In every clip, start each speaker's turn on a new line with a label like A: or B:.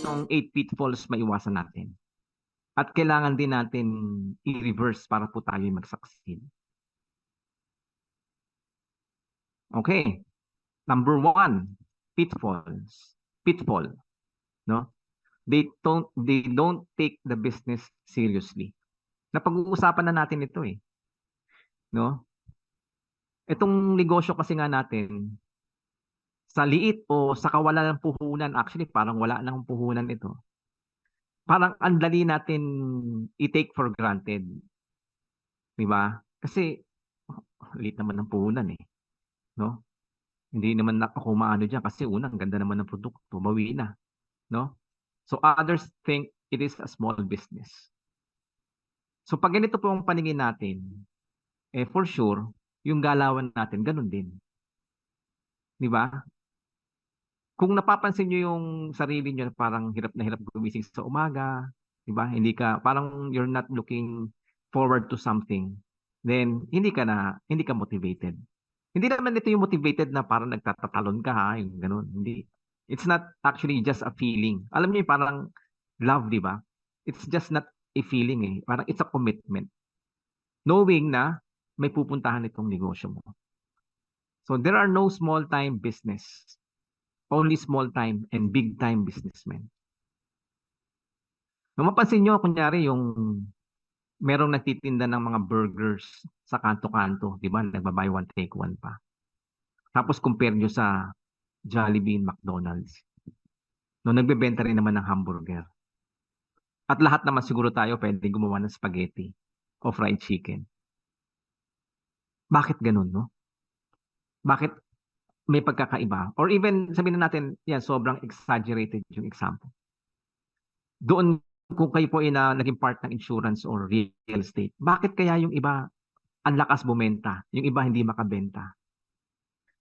A: itong 8 pitfalls maiwasan natin. At kailangan din natin i-reverse para po tayo mag-succeed. Okay. Number 1, pitfalls. Pitfall, no? They don't take the business seriously. Napag-uusapan na natin ito eh, no? Itong negosyo kasi nga natin, sa liit o sa kawalan ng puhunan, actually parang wala nang puhunan ito. Parang ang dali natin i-take for granted. Di ba? Kasi liit naman ng puhunan eh, no? Hindi naman ako maano diyan kasi unang ganda naman ng produkto, bawi na, no? So others think it is a small business. So pag ganito po ang paningin natin, eh for sure, yung galawan natin ganun din. Di ba? Kung napapansin niyo yung sarili niyo parang hirap na hirap gumising sa umaga, di ba? Hindi ka parang you're not looking forward to something, then hindi ka motivated. Hindi naman ito yung motivated na parang nagtatatalon ka ha, yung ganun. Hindi. It's not actually just a feeling. Alam niyo yung parang love, di ba? It's just not a feeling eh. Parang it's a commitment. Knowing na may pupuntahan itong negosyo mo. So there are no small time business. Only small time and big time businessmen. Kung mapansin nyo, kunyari yung merong nagtitinda ng mga burgers sa kanto-kanto, di ba? Nagba-buy one, take one pa. Tapos compare nyo sa Jollibee and McDonald's. No, nagbebenta rin naman ng hamburger. At lahat naman siguro tayo pwede gumawa ng spaghetti o fried chicken. Bakit ganun, no? Bakit may pagkakaiba? Or even sabihin na natin, yan, sobrang exaggerated yung example. Doon, kung kayo po ay naging part ng insurance or real estate, bakit kaya yung iba ang lakas bumenta, yung iba hindi makabenta?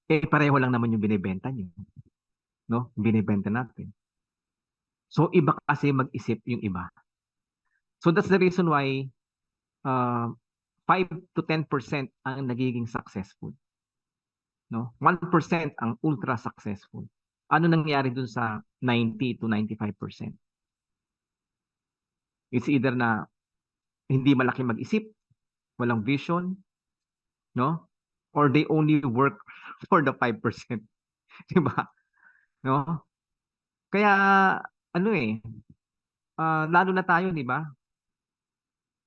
A: Eh, pareho lang naman yung binibenta nyo, no? Binibenta natin. So, iba kasi mag-isip yung iba. So, that's the reason why 5 to 10% ang nagiging successful. No? 1% ang ultra successful. Ano nangyari dun sa 90 to 95%? It's either na hindi malaki mag-isip, walang vision, no? Or they only work for the 5%. Di ba? No? Kaya ano eh, lalo na tayo, di ba?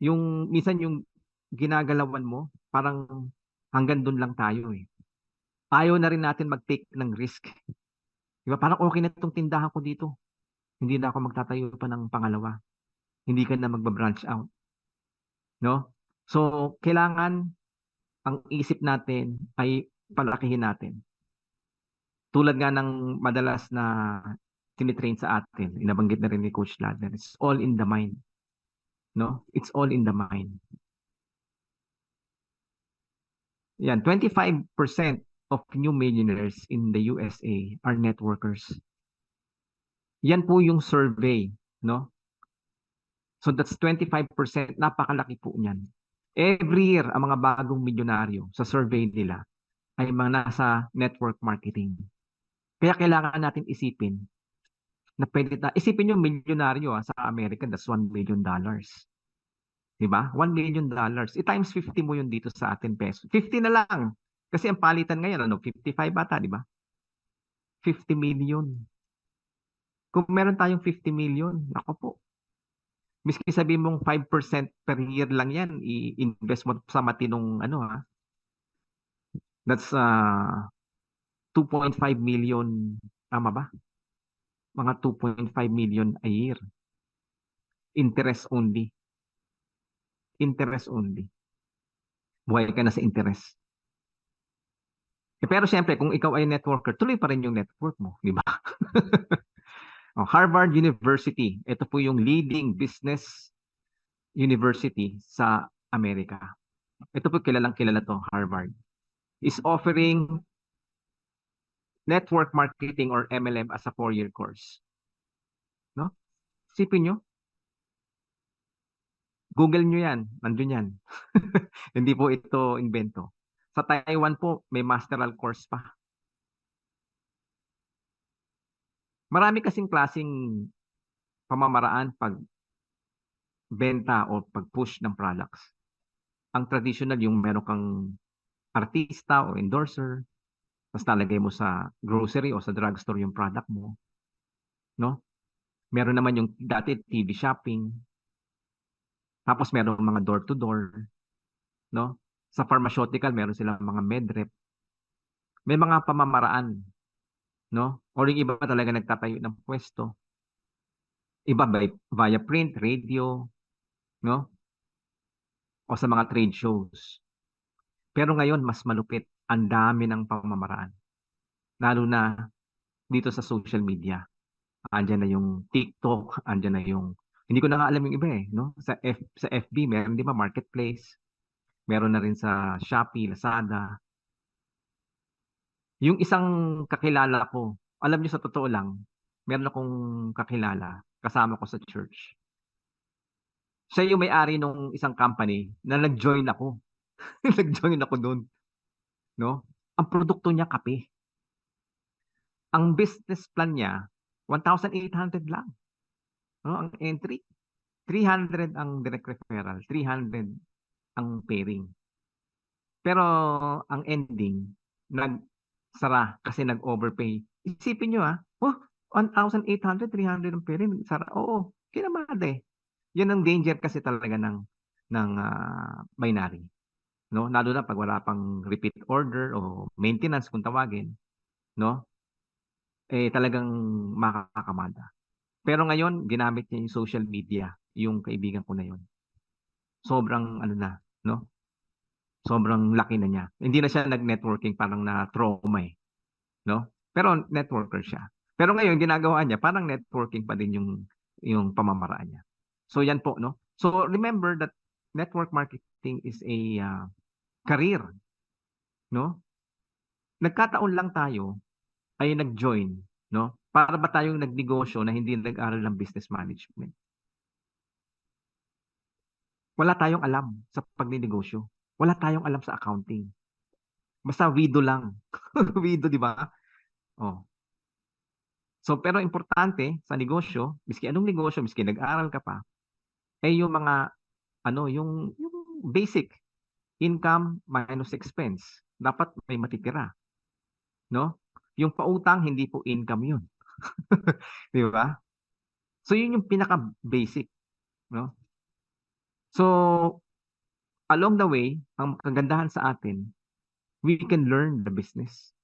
A: Yung minsan yung ginagalawan mo, parang hanggang doon lang tayo eh. Ayaw na rin natin mag-take ng risk. Di ba? Parang okay na itong tindahan ko dito. Hindi na ako magtatayo pa ng pangalawa. Hindi ka na magba-branch out. No? So, kailangan ang isip natin ay palakihin natin. Tulad nga ng madalas na tinitrain sa atin, inabanggit na rin ni Coach Ladner, it's all in the mind. No? It's all in the mind. Yan, 25% of new millionaires in the USA are networkers. Yan po yung survey, no? So that's 25%, napakalaki po niyan. Every year, ang mga bagong milyonaryo sa survey nila ay mga nasa network marketing. Kaya kailangan natin isipin na pwede isipin yung milyonaryo sa Amerika, that's $1 million. Diba? $1 million. I-times 50 mo yun dito sa atin peso. 50 na lang. Kasi ang palitan ngayon, 55 bata, di ba? 50 million. Kung meron tayong 50 million, ako po. Miski sabihin mong 5% per year lang yan, i-invest mo sa matinong that's 2.5 million, tama ba? Mga 2.5 million a year. Interest only. Interest only. Buhay ka na sa interest. Pero siyempre, kung ikaw ay networker, tuloy pa rin yung network mo, di ba? Harvard University, ito po yung leading business university sa Amerika. Ito po kilalang kilala to, Harvard. Is offering network marketing or MLM as a 4-year course. No? Sipin nyo, Google nyo yan, nandun yan. Hindi po ito invento. Sa Taiwan po, may masteral course pa. Marami kasing klaseng pamamaraan pag benta o pag-push ng products. Ang traditional yung meron kang artista o endorser, tapos lalagay mo sa grocery o sa drugstore yung product mo, no? Meron naman yung dati TV shopping, tapos meron mga door to door, no? Sa pharmaceutical meron silang mga medrep. May mga pamamaraan, no? Or yung iba talaga nagtatayo ng pwesto. Iba via print, radio, no? O sa mga trade shows. Pero ngayon mas malupit, ang dami ng pamamaraan. Lalo na dito sa social media. Andiyan na yung TikTok, andiyan na yung hindi ko na nga alam yung iba eh, no? Sa FB meron 'di ba marketplace, meron na rin sa Shopee, Lazada. Yung isang kakilala ko, alam niyo sa totoo lang, meron akong kakilala kasama ko sa church. Siya yung may-ari nung isang company na nag-join ako. Nag-join ako doon, no? Ang produkto niya kape. Ang business plan niya 1,800 lang, no? Ang entry 300 ang direct referral, 300 ang pairing. Pero ang ending, nagsara kasi nag-overpay. Isipin nyo oh, 1,800, 300 ang pairing, sara. Oo, kinamade. Yan ang danger kasi talaga ng binary. No? Lalo na pag wala pang repeat order o maintenance kung tawagin, no? Eh talagang makakamada. Pero ngayon, ginamit niya yung social media, yung kaibigan ko na yun. Sobrang ano na, no? Sobrang laki na niya. Hindi na siya nag-networking, parang na trauma eh, no? Pero networker siya. Pero ngayon ginagawa niya parang networking pa din yung pamamaraan niya. So yan po, no? So remember that network marketing is a career, no? Nagkataon lang tayo ay nag-join, no? Para ba tayong nagnegosyo na hindi nag-aral ng business management? Wala tayong alam sa pagnenegosyo. Wala tayong alam sa accounting. Basta wido lang. Wido, di ba? Oh. So, pero importante sa negosyo, miski anong negosyo, miski nag-aral ka pa, eh yung mga, ano, yung basic income minus expense, dapat may matitira, no? Yung pautang, hindi po income yun. Di ba? So, yun yung pinaka-basic, no? So, along the way, ang kagandahan sa atin, we can learn the business.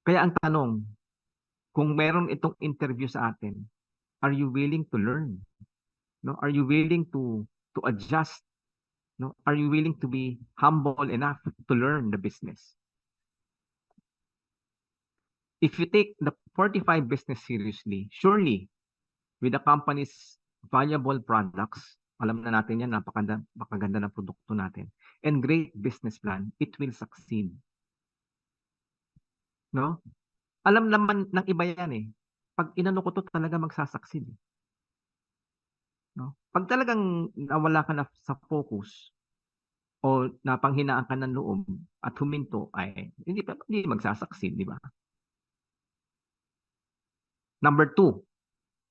A: Kaya ang tanong, kung meron itong interview sa atin, are you willing to learn? No? Are you willing to adjust? No? Are you willing to be humble enough to learn the business? If you take the 45 business seriously, surely with the company's valuable products, alam na natin yan, napakaganda ng produkto natin, and great business plan, it will succeed. No? Alam naman ng iba yan eh. Pag inano ko to talaga magsasucceed. No? Pag talagang nawala ka na sa focus o napanghinaan ka ng loob at huminto, ay hindi magsasucceed, di ba? Number two.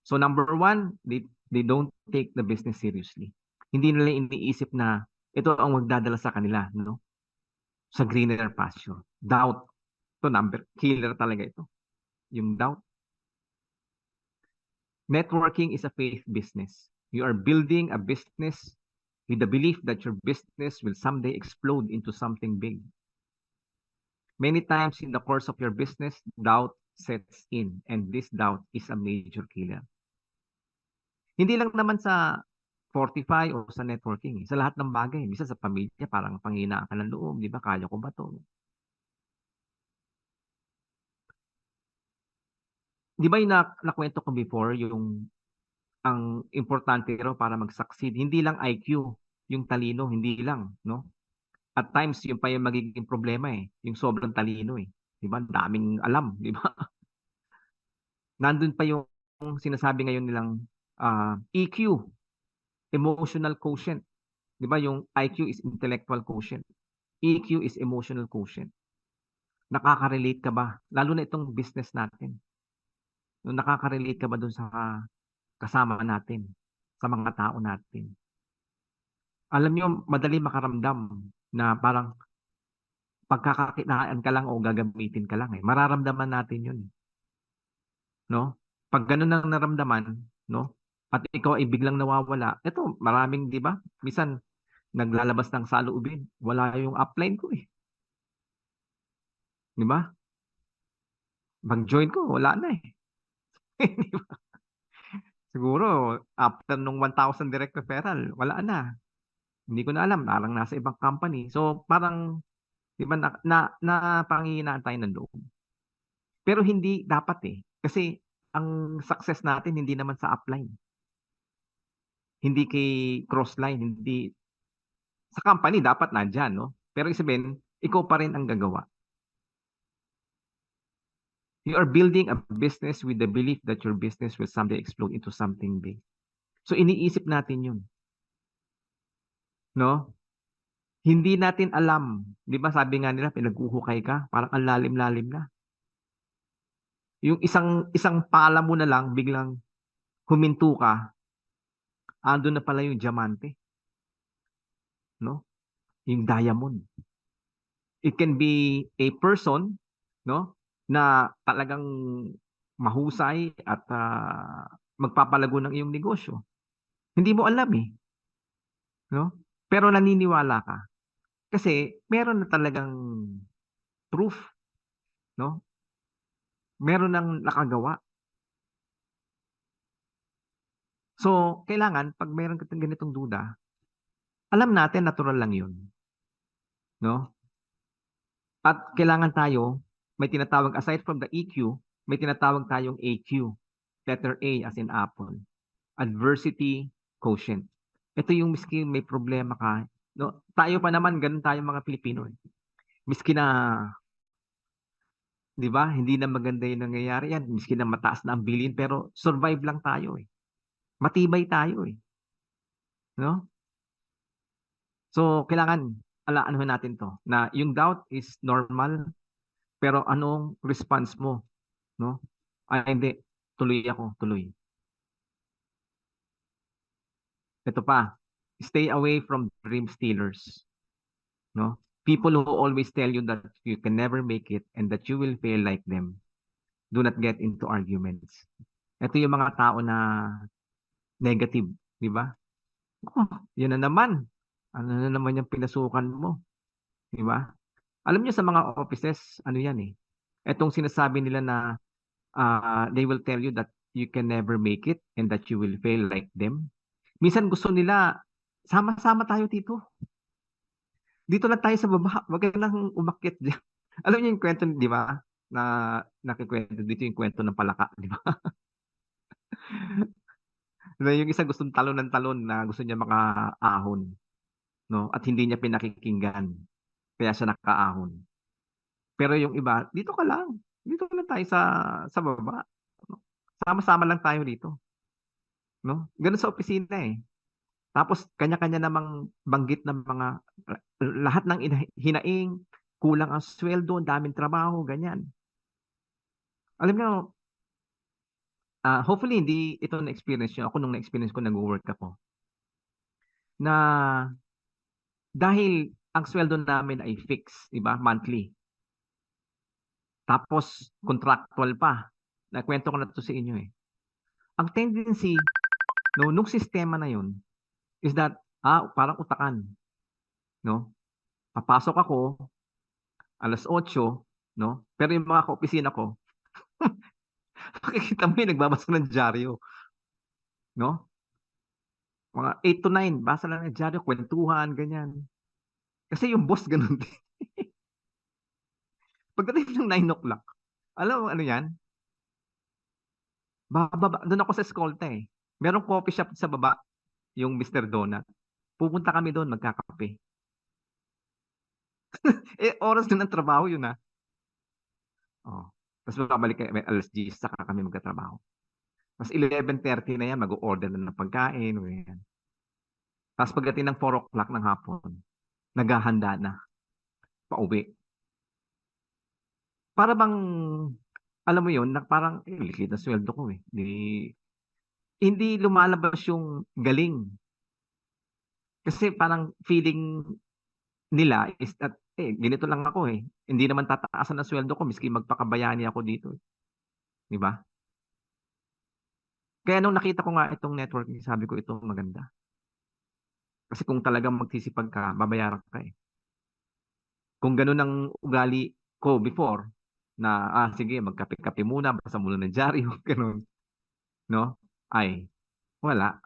A: So number one, they don't take the business seriously. Hindi nila iniisip na ito ang magdadala sa kanila, no? Sa greener pasture. Doubt. Ito number killer talaga ito. Yung doubt. Networking is a faith business. You are building a business with the belief that your business will someday explode into something big. Many times in the course of your business, doubt sets in, and this doubt is a major killer. Hindi lang naman sa Fortify o sa networking, sa lahat ng bagay. Minsan sa pamilya, parang panghinaan ka ng loob, di ba? Kaya ko ba to? Di ba yung nakwento ko before, yung ang importante raw para mag-succeed, hindi lang IQ, yung talino, hindi lang, no? At times, yung pa yung magiging problema eh, yung sobrang talino eh. Di ba? Daming alam, di ba? Nandun pa yung sinasabi ngayon nilang EQ, emotional quotient. Di ba? Yung IQ is intellectual quotient. EQ is emotional quotient. Nakaka-relate ka ba? Lalo na itong business natin. Nakaka-relate ka ba dun kasama natin, sa mga tao natin. Alam niyo, madali makaramdam na parang pagkakakitaan ka lang o gagamitin ka lang eh. Mararamdaman natin yun, no? Pag ganun ang naramdaman, no? At ikaw ay biglang nawawala. Ito, maraming, di ba? Minsan, naglalabas ng saloobin. Wala yung upline ko eh. Di ba? Mag-join ko, wala na eh. Di ba? Siguro, after nung 1,000 direct referral, wala na. Hindi ko na alam, parang nasa ibang company. So, parang, di ba, napanghihinaan tayo ng loob. Pero hindi dapat eh. Kasi, ang success natin, hindi naman sa upline. Hindi kay crossline, hindi. Sa company, dapat nandyan, no? Pero isabihin, ikaw pa rin ang gagawa. You are building a business with the belief that your business will someday explode into something big. So, iniisip natin yun. No? Hindi natin alam. Di ba sabi nga nila, pinag-uhukay ka, parang ang lalim-lalim na. Yung isang pala mo na lang, biglang huminto ka, ando na pala yung diamante, no? Yung diamond. It can be a person, no, na talagang mahusay at magpapalago ng iyong negosyo. Hindi mo alam eh, no? Pero naniniwala ka kasi meron na talagang proof, no? Meron nang nakagawa. So, kailangan pag meron ka ganitong duda, alam natin natural lang 'yun, no? At kailangan tayo may tinatawag aside from the EQ, may tinatawag tayong AQ. Letter A as in apple. Adversity quotient. Ito yung miski may problema ka, no? Tayo pa naman ganun tayo mga Pilipino eh. Miski na, 'di ba? Hindi na maganda 'yung nangyayari yan, miski na mataas na ang bilin pero survive lang tayo eh. Matibay tayo eh, no? So, kailangan anuhin natin 'to na yung doubt is normal pero anong response mo, no? Ay hindi, tuloy ako, tuloy. Ito pa, stay away from dream stealers, no? People who always tell you that you can never make it and that you will fail like them. Do not get into arguments. Ito yung mga tao na negative, di ba? Oh, yun na naman. Ano na naman yung pinasukan mo, di ba? Alam niyo sa mga offices, ano yan eh. Etong sinasabi nila na they will tell you that you can never make it and that you will fail like them. Minsan gusto nila, sama-sama tayo dito. Dito lang tayo sa baba. Wag ka lang umakyat diyan. Alam niyo yung kwento, di ba? Na nakikwento dito yung kwento ng palaka, di ba? Na yung isa gustong talon ng talon na gusto niya makaahon, no? At hindi niya pinakikinggan. Kaya siya nakaahon. Pero yung iba, dito ka lang. Dito lang tayo sa baba. No? Sama-sama lang tayo dito, no? Ganun sa opisina eh. Tapos kanya-kanya namang banggit ng mga lahat ng hinaing, kulang ang sweldo, ang daming trabaho, ganyan. Alam niyo, hopefully hindi ito na-experience niyo. Ako nung na-experience ko, nag-work ako, na dahil ang sweldo namin ay fixed, di ba? Monthly. Tapos contractual pa. Nakwento ko na to sa inyo eh. Ang tendency no nung sistema na yun is that parang utakan, no? Papasok ako alas 8, no? Pero yung mga kaopisina ko, makikita mo yung nagbabasa ng dyaryo, no? Mga 8 to 9, basa lang ng dyaryo, kwentuhan, ganyan. Kasi yung boss ganun din. Pagdating ng 9 o'clock, alam mo ano yan? Doon ako sa eskolta eh. Merong coffee shop sa baba, yung Mr. Donut. Pupunta kami doon, magkakape. Oras din ng trabaho yun ah. Oh. Tapos babalik kami alas 10, saka kami magkatrabaho. Tapos 11:30 na yan, mag-order na ng pagkain. Ganyan. Tapos pagdating ng 4 o'clock ng hapon, naghahanda na, pauwi. Para bang, alam mo yun, na parang, liquid na sweldo ko eh. Di, hindi lumalabas yung galing. Kasi parang feeling nila is that, ganito lang ako eh. Hindi naman tataasan ang sweldo ko miski magpakabayani ako dito, 'di ba? Kaya nung nakita ko nga itong networking, sabi ko ito maganda. Kasi kung talagang magsisipag ka, babayaran ka eh. Kung ganun ang ugali ko before, na sige magkape-kape muna, basa muna ng dyaryo, ganun, no? Ay, wala,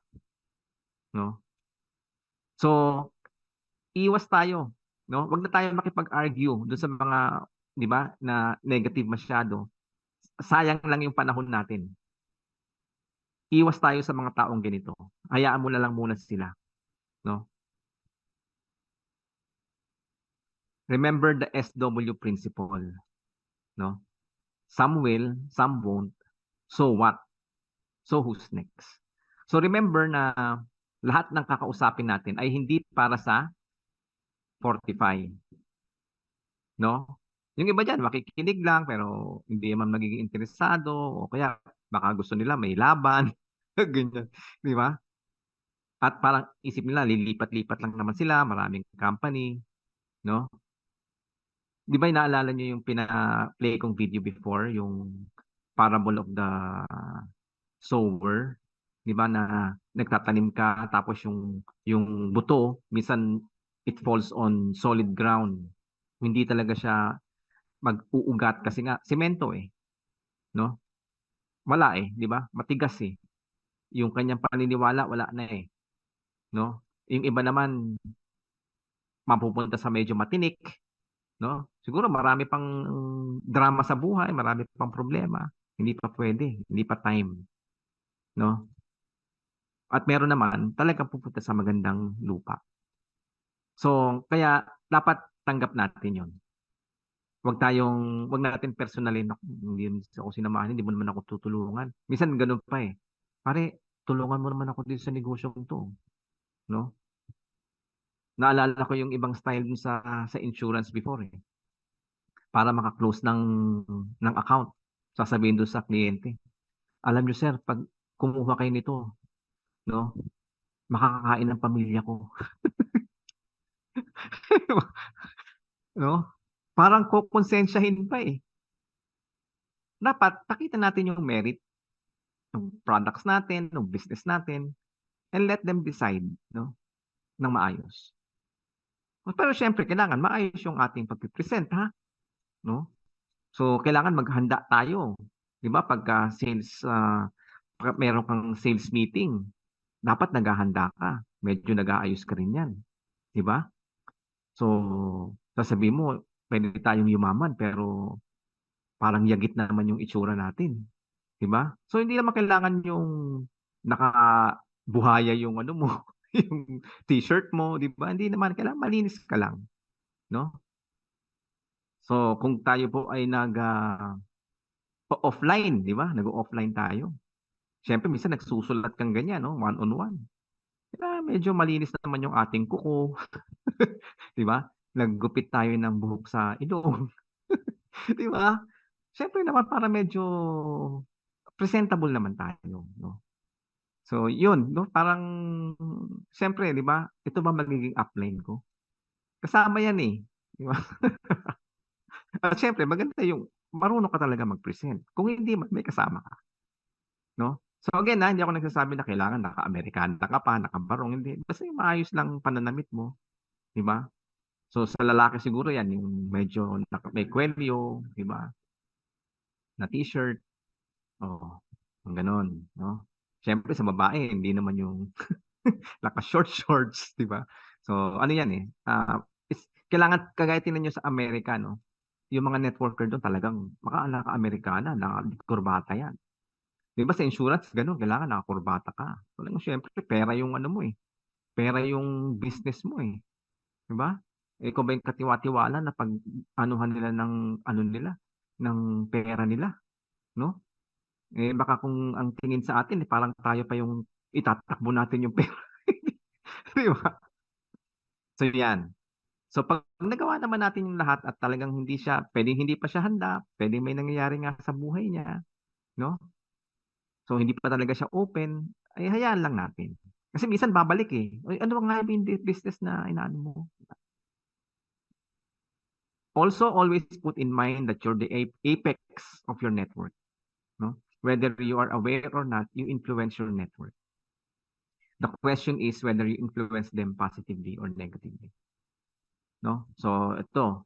A: no? So, iwas tayo, no? Wag na tayo makipag-argue doon sa mga, 'di ba, na negative masyado. Sayang lang yung panahon natin. Iwas tayo sa mga taong ganito. Hayaan mo na lang muna sila, no? Remember the SW principle, no? Some will, some won't. So what? So who's next? So remember na lahat ng kakausapin natin ay hindi para sa Fortify, no? Yung iba diyan makikinig lang pero hindi naman magiging interesado o kaya baka gusto nila may laban, ganyan, 'di ba? At parang isip nila lilipat-lipat lang naman sila, maraming company, no? 'Di ba naalala niyo yung pina-play kong video before, yung Parable of the sower, 'di ba na nagtatanim ka tapos yung buto minsan it falls on solid ground. Hindi talaga siya mag-uugat kasi nga semento eh, no? Wala eh, 'di ba? Matigas eh. Yung kanyang paniniwala wala na eh, no? Yung iba naman mapupunta sa medyo matinik, no? Siguro marami pang drama sa buhay, marami pang problema. Hindi pa pwede, hindi pa time, no? At meron naman talagang pupunta sa magandang lupa. So, kaya dapat tanggap natin 'yon. Wag natin personalin na hindi mo ako sinamahan, hindi mo naman ako tutulungan. Minsan gano'n pa eh. Pare, tulungan mo naman ako dito sa negosyong 'to, 'no? Naalala ko yung ibang style dun sa insurance before eh. Para maka-close ng account, sasabihin dun sa kliyente, "Alam niyo sir, 'pag kumuha kayo nito, 'no, makakakain ang pamilya ko." 'No? Parang kokonsensyahin pa eh. Dapat pakita natin yung merit ng products natin, ng business natin, and let them decide, 'no, ng maayos. Pero siyempre kailangan maayos yung ating pagpe-present, ha, 'no? So, kailangan maghanda tayo, 'di ba, pagka sales, meron kang sales meeting, dapat naghahanda ka, medyo nag-aayos ka rin niyan, 'di ba? So, sasabihin mo, puwede tayong yumaman pero parang yagit naman yung itsura natin, 'di ba? So, hindi naman kailangan yung nakabuhaya yung ano mo, yung t-shirt mo, 'di ba? Hindi naman kailangan malinis ka lang, 'no? So, kung tayo po ay offline, 'di ba? Nag-o-offline tayo. Siyempre minsan nagsusulat kang ganyan 'no, one on one. Medyo malinis naman yung ating kuko, 'di ba? Naggupit tayo ng buhok sa ilong, 'di ba? Siyempre naman para medyo presentable naman tayo, 'no? So, yun 'no, parang siyempre 'di ba, ito ba magiging upline ko? Kasama yan, eh, 'di ba? At siyempre maganda yung marunong ka talaga mag-present. Kung hindi man may kasama ka, 'no? So again, hindi ako nagsasabi na kailangan naka-Amerikana ka pa, nakabarong, hindi. Basta yung maayos lang pananamit mo, 'di ba? So sa lalaki siguro yan yung medyo may kwelyo, 'di ba, na t-shirt, oo, yung gano'n, 'no? Siyempre sa babae hindi naman yung naka-short shorts, 'di ba? So ano yan, eh, is kailangan kagaya tingnan niyo sa Amerika 'no, yung mga networker dun talagang naka-Amerikana, naka-kurbata yan. 'Di ba sa insurance gano'n, kailangan nakakurbata ka. Talagang siyempre pera yung ano mo, eh, pera yung business mo, eh, 'di ba? Eh, ikaw ba yung katiwa-tiwala na pag-anuhan nila ng ano nila, ng pera nila, 'no? Eh, baka kung ang tingin sa atin, eh, parang tayo pa yung itatakbo natin yung pera, 'di ba? So 'yan. So 'pag nagawa naman natin yung lahat at talagang puwedeng hindi pa siya handa, puwedeng may nangyayari nga sa buhay niya, 'no? So hindi pa talaga siya open, ay hayaan lang natin. Kasi minsan babalik eh. Ay, ano nga yung business na inaano mo? Also, always put in mind that you're the apex of your network. No? Whether you are aware or not, you influence your network. The question is whether you influence them positively or negatively. No? So, ito,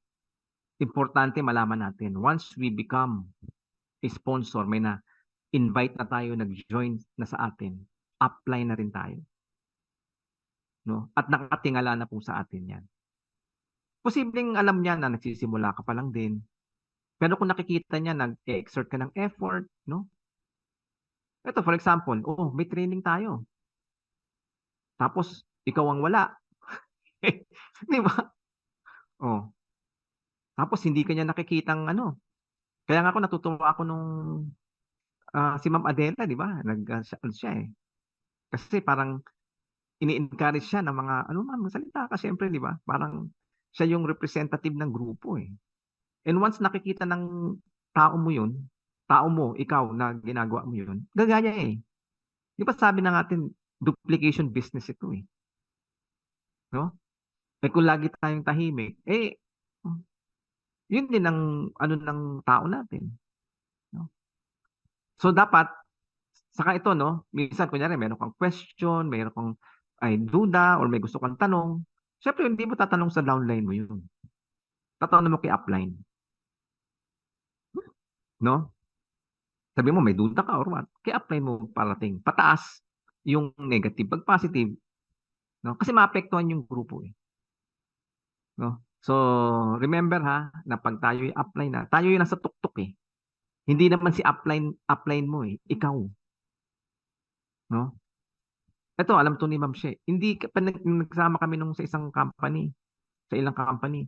A: importante malaman natin. Once we become a sponsor, may na-invite na tayo, nag-join na sa atin, apply na rin tayo. No? At nakatingala na po sa atin yan. Posibleng alam niya na nagsisimula ka pa lang din. Pero kung nakikita niya, nag-exert ka ng effort, no? Ito, for example, oh, may training tayo. Tapos, ikaw ang wala. Di ba? Oh. Tapos, hindi ka niya nakikitang ano. Kaya nga ako natutuwa ako nung si Ma'am Adela, di ba? Siya eh. Kasi parang ini-encourage siya ng mga, ano ma'am, salita ka syempre, di ba? Parang siya yung representative ng grupo eh. And once nakikita ng tao mo yun, tao mo, ikaw na ginagawa mo yun, gagaya eh. Di ba sabi na natin, duplication business ito eh. No? Eh kung lagi tayong tahimik, eh, yun din ang ano ng tao natin. No? So dapat, saka ito, no? Minsan, kunyari, meron kang question, meron kang ay duda, or may gusto kang tanong. Siyempre, hindi mo tatanong sa downline mo yun. Tatanong mo kay upline. No? Sabi mo, may duda ka or what? Kay upline mo parating. Pataas yung negative. Pag positive, no? Kasi maapektuhan yung grupo eh. No? So, remember ha, na pag tayo yung upline na, tayo yung nasa tuktok eh. Hindi naman si upline mo eh, ikaw. No? Ito, alam to ni Ma'am She. Hindi, nagsama kami nung sa isang company, sa ilang company.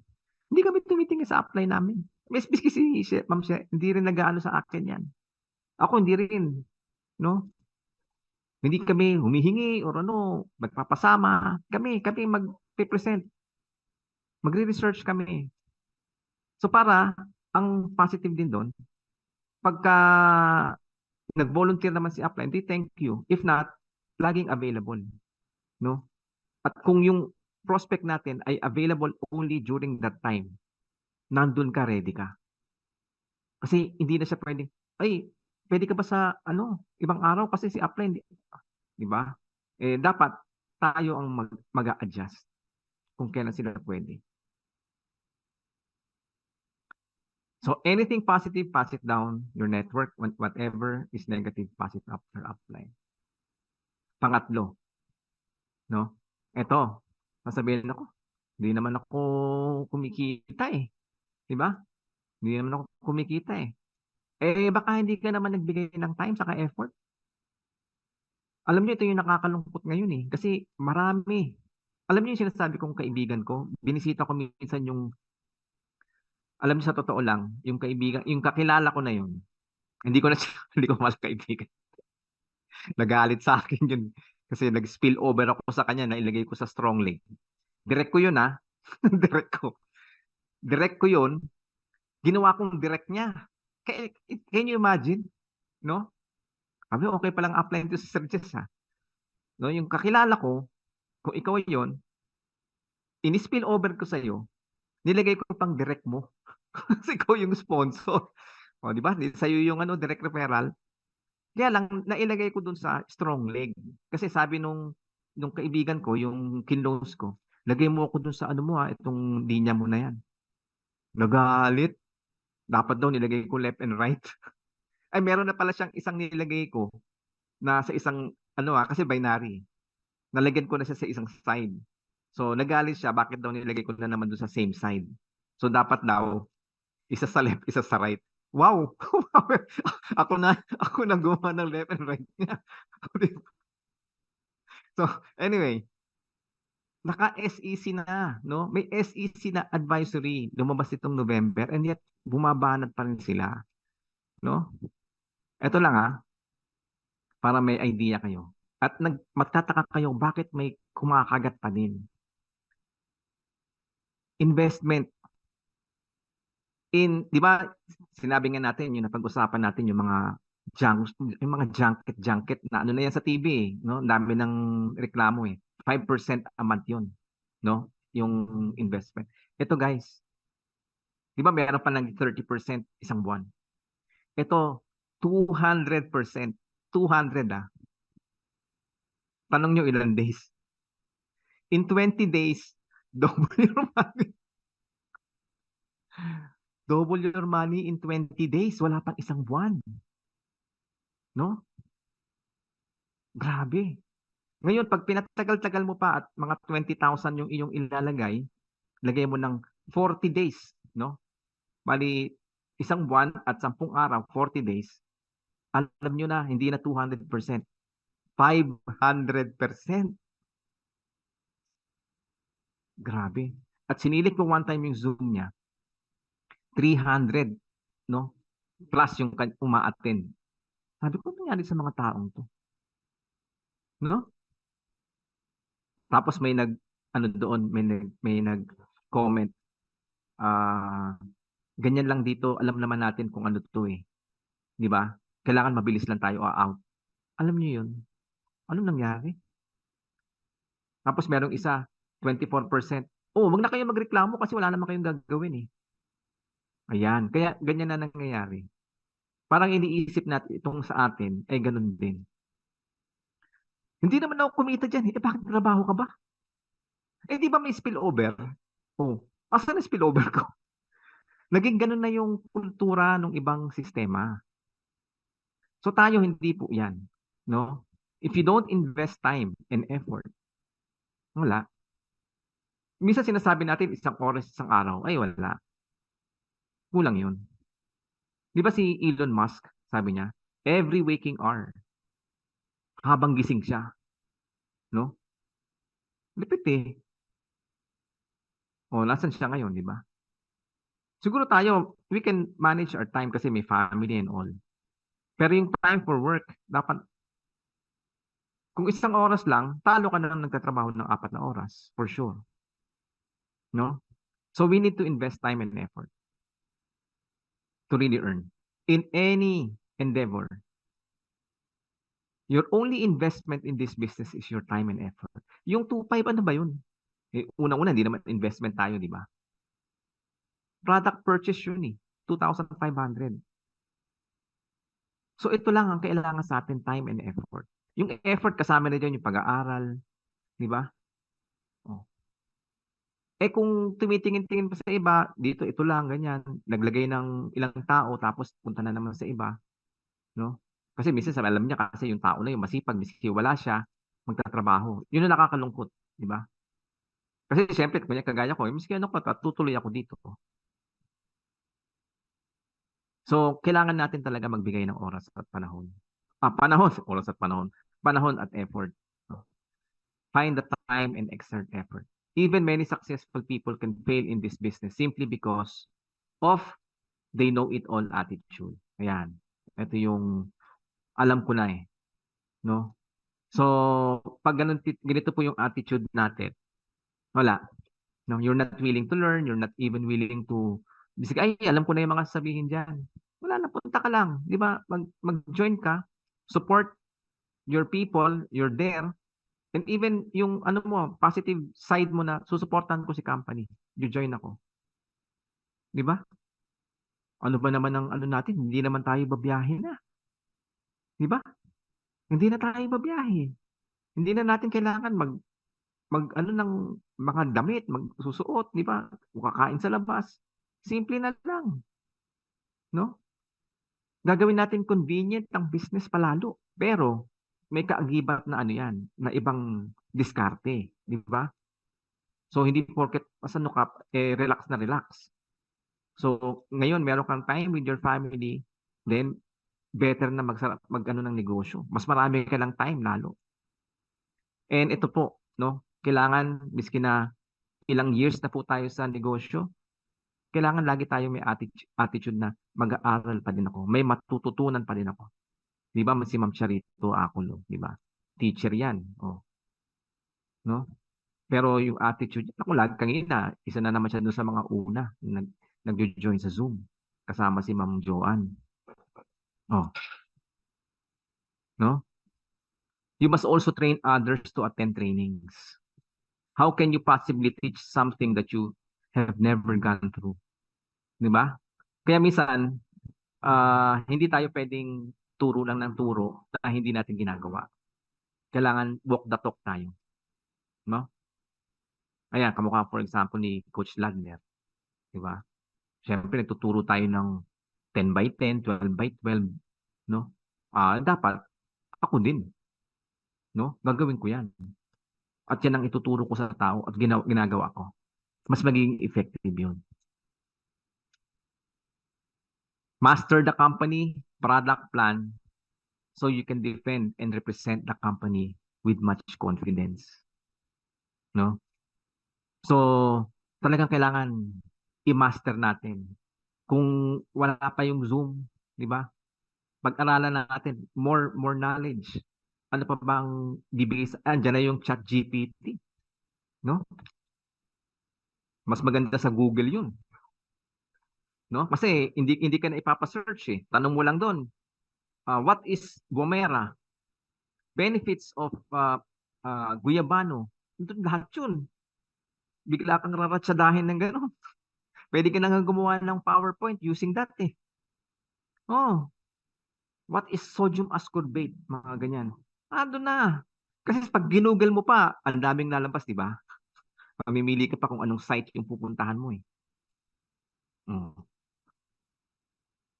A: Hindi kami tumitingin sa upline namin. Mas biski si Ma'am She, hindi rin nag-aano sa akin yan. Ako hindi rin. No? Hindi kami humihingi or ano, magpapasama. Kami mag-present. Magre-research kami. So para, ang positive din doon, pagka nag-volunteer naman si upline, di thank you. If not, laging available. No? At kung yung prospect natin ay available only during that time, nandun ka, ready ka. Kasi hindi na siya pwedeng, ay, pwede ka ba sa, ano, ibang araw kasi si upline, di ba? Eh, dapat tayo ang mag-a-adjust kung kailan sila pwede. So anything positive, pass it down your network. Whatever is negative, pass it up your upline. Pangatlo, no? Ito, sasabihin ako, hindi naman ako kumikita eh. Di ba? Hindi naman ako kumikita eh. Eh, baka hindi ka naman nagbigay ng time saka effort. Alam niyo, ito yung nakakalungkot ngayon eh. Kasi marami. Alam niyo yung sinasabi kong kaibigan ko, binisita ko minsan yung, alam niyo sa totoo lang, yung kaibigan, yung kakilala ko na yun, hindi ko na siya, hindi ko malang kaibigan. Nagalit sa akin yun. Kasi nag-spill over ako sa kanya na ilagay ko sa strong link. Direct ko yun ha. Direct ko. Direct ko yun. Ginawa kong direct niya. Can you imagine? No? Sabi, okay palang apply to sa searches ha. No, yung kakilala ko, kung ikaw yun, in-spill over ko sa'yo, nilagay ko pang direct mo. Kasi ikaw yung sponsor. O, di ba? Sa'yo yung ano, direct referral. Kaya lang, nailagay ko dun sa strong leg. Kasi sabi nung kaibigan ko, yung kinlose ko, lagay mo ako dun sa ano mo ha, itong linya mo na yan. Nagalit. Dapat daw nilagay ko left and right. Ay, meron na pala siyang isang nilagay ko na sa isang, ano ha, kasi binary. Nalagyan ko na siya sa isang side. So, nagalit siya, bakit daw nilagay ko na naman dun sa same side. So, dapat daw, isa sa left, isa sa right. Wow! Ako na gumawa ng left and right niya. So, anyway, naka-SEC na, no? May SEC na advisory lumabas itong November and yet bumabanat pa rin sila, no? Ito lang para may idea kayo. At magtataka kayo bakit may kumakagat pa din. Investment in, di ba, sinabi nga natin, yung napag-usapan natin yung mga yung mga junket na ano na yan sa TV eh, no? Ang dami ng reklamo eh. 5% a month yun, no? Yung investment. Ito guys, di ba meron pa ng 30% isang buwan? Ito, 200%. 200 ah. Tanong nyo ilan days? In 20 days, double your money. Double your money in 20 days. Wala pang isang buwan. No? Grabe. Ngayon, pag pinatagal-tagal mo pa at mga 20,000 yung iyong ilalagay, lagay mo ng 40 days, no? Bali, isang buwan at 10 araw, 40 days, alam nyo na, hindi na 200%, 500%. Grabe. At sinilik ko one time yung Zoom niya, 300, no? Plus yung uma-attend. Sabi ko, ano nangyari sa mga taong to? No? Tapos may ano doon, may nag-comment, ah, ganyan lang dito, alam naman natin kung ano to eh. Di ba? Kailangan mabilis lang tayo out. Alam niyo yun? Anong nangyari? Tapos merong isa, 24%. Oh, wag na kayo magreklamo kasi wala naman kayong gagawin eh. Ayan, kaya ganyan na nangyayari. Parang iniisip natin itong sa atin, eh ganun din. Hindi naman ako kumita dyan. Eh, bakit trabaho ka ba? Eh, di ba may spillover? Oh, asan na spillover ko? Naging ganun na yung kultura ng ibang sistema. So tayo hindi po yan. No? If you don't invest time and effort, wala. Minsan sinasabi natin isang oras, isang araw. Ay, wala. Kulang yun. Di ba si Elon Musk, sabi niya, every waking hour, habang gising siya. No? Lipit eh. O, nasan siya ngayon, di ba? Siguro tayo, we can manage our time kasi may family and all. Pero yung time for work, dapat, kung isang oras lang, talo ka na lang nagtatrabaho ng 4 na oras, for sure. No? So we need to invest time and effort to really earn. In any endeavor, your only investment in this business is your time and effort. Yung 2.5, ano ba yun? Eh, unang-una, hindi naman investment tayo, di ba? Product purchase yun eh. 2,500. So ito lang ang kailangan sa atin, time and effort. Yung effort kasama na dyan yung pag-aaral, di ba? Oh. Eh kung tumitingin-tingin pa sa iba, dito ito lang, ganyan, naglagay ng ilang tao tapos punta na naman sa iba, no? Kasi minsan alam niya kasi yung tao na yung masipag, miski wala siya, magtatrabaho. Yun ang nakakalungkot, di ba? Kasi siyempre, kunya kagaya ko, miski ano pa, tutuloy ako dito. So, kailangan natin talaga magbigay ng oras at panahon. Panahon, oras at panahon. Panahon at effort. Find the time and exert effort. Even many successful people can fail in this business simply because of they know it all attitude. Ayan. Ito yung alam ko na eh. No? So, pag ganito po yung attitude natin, wala. No, you're not willing to learn, you're not even willing to bisig, ay, alam ko na yung mga sabihin diyan. Wala na, punta ka lang, 'di ba? Mag-join ka, support your people, you're there, and even yung ano mo, positive side mo na susuportahan ko si company. You join ako. 'Di ba? Ano ba naman ang ano natin? Hindi naman tayo babiyahe na. 'Di ba? Hindi na tayo babiyahe. Hindi na natin kailangan mag ano ng mga damit, magsusuot, 'di ba? O kakain sa labas. Simple na lang, no? Gagawin natin convenient ang business palalo. Pero may kaagibat na ano 'yan, na ibang diskarte, 'di ba? So hindi porket pasano ka relax na relax. So ngayon meron kang time with your family, then better na mag-ano ng negosyo. Mas marami ka lang time lalo. And ito po, no? Kailangan miski na ilang years na po tayo sa negosyo, kailangan lagi tayo may attitude na mag-aaral pa din ako. May matututunan pa din ako. 'Di ba si Ma'am Charito Aculo, 'di ba? Teacher 'yan, oh, no? Pero yung attitude, ako lagi kanina, isa na naman siya doon sa mga una nag-join sa Zoom kasama si Ma'am Joanne. Oh, no? You must also train others to attend trainings. How can you possibly teach something that you have never gone through? Di ba? Kaya minsan, hindi tayo pwedeng turo lang ng turo na hindi natin ginagawa. Kailangan walk the talk tayo. No? Ayan, kamukha for example ni Coach Ladner. Di ba? Siyempre, nagtuturo tayo ng 10 by 10, 12 by 12. No? Dapat, ako din. No? Gagawin ko yan. At yan ang ituturo ko sa tao at ginagawa ko. Mas magiging effective yun. Master the company product plan so you can defend and represent the company with much confidence. No? So, talagang kailangan i-master natin. Kung wala pa yung Zoom, di ba? Pag-aralan natin, more knowledge. Ano pa bang bibigay sa, andyan na yung chat GPT, no? Mas maganda sa Google yun, no? Kasi hindi ka na ipapa-search eh. Tanong mo lang doon, what is Gomera? Benefits of Guyabano. Ito lahat yun. Bigla kang raratsadahin ng gano'n. Pwede ka na nga gumawa ng PowerPoint using that eh. Oh, what is sodium ascorbate? Mga ganyan. Doon na. Kasi pag ginugol mo pa, ang daming lalabas, di ba? Mamimili ka pa kung anong site yung pupuntahan mo eh.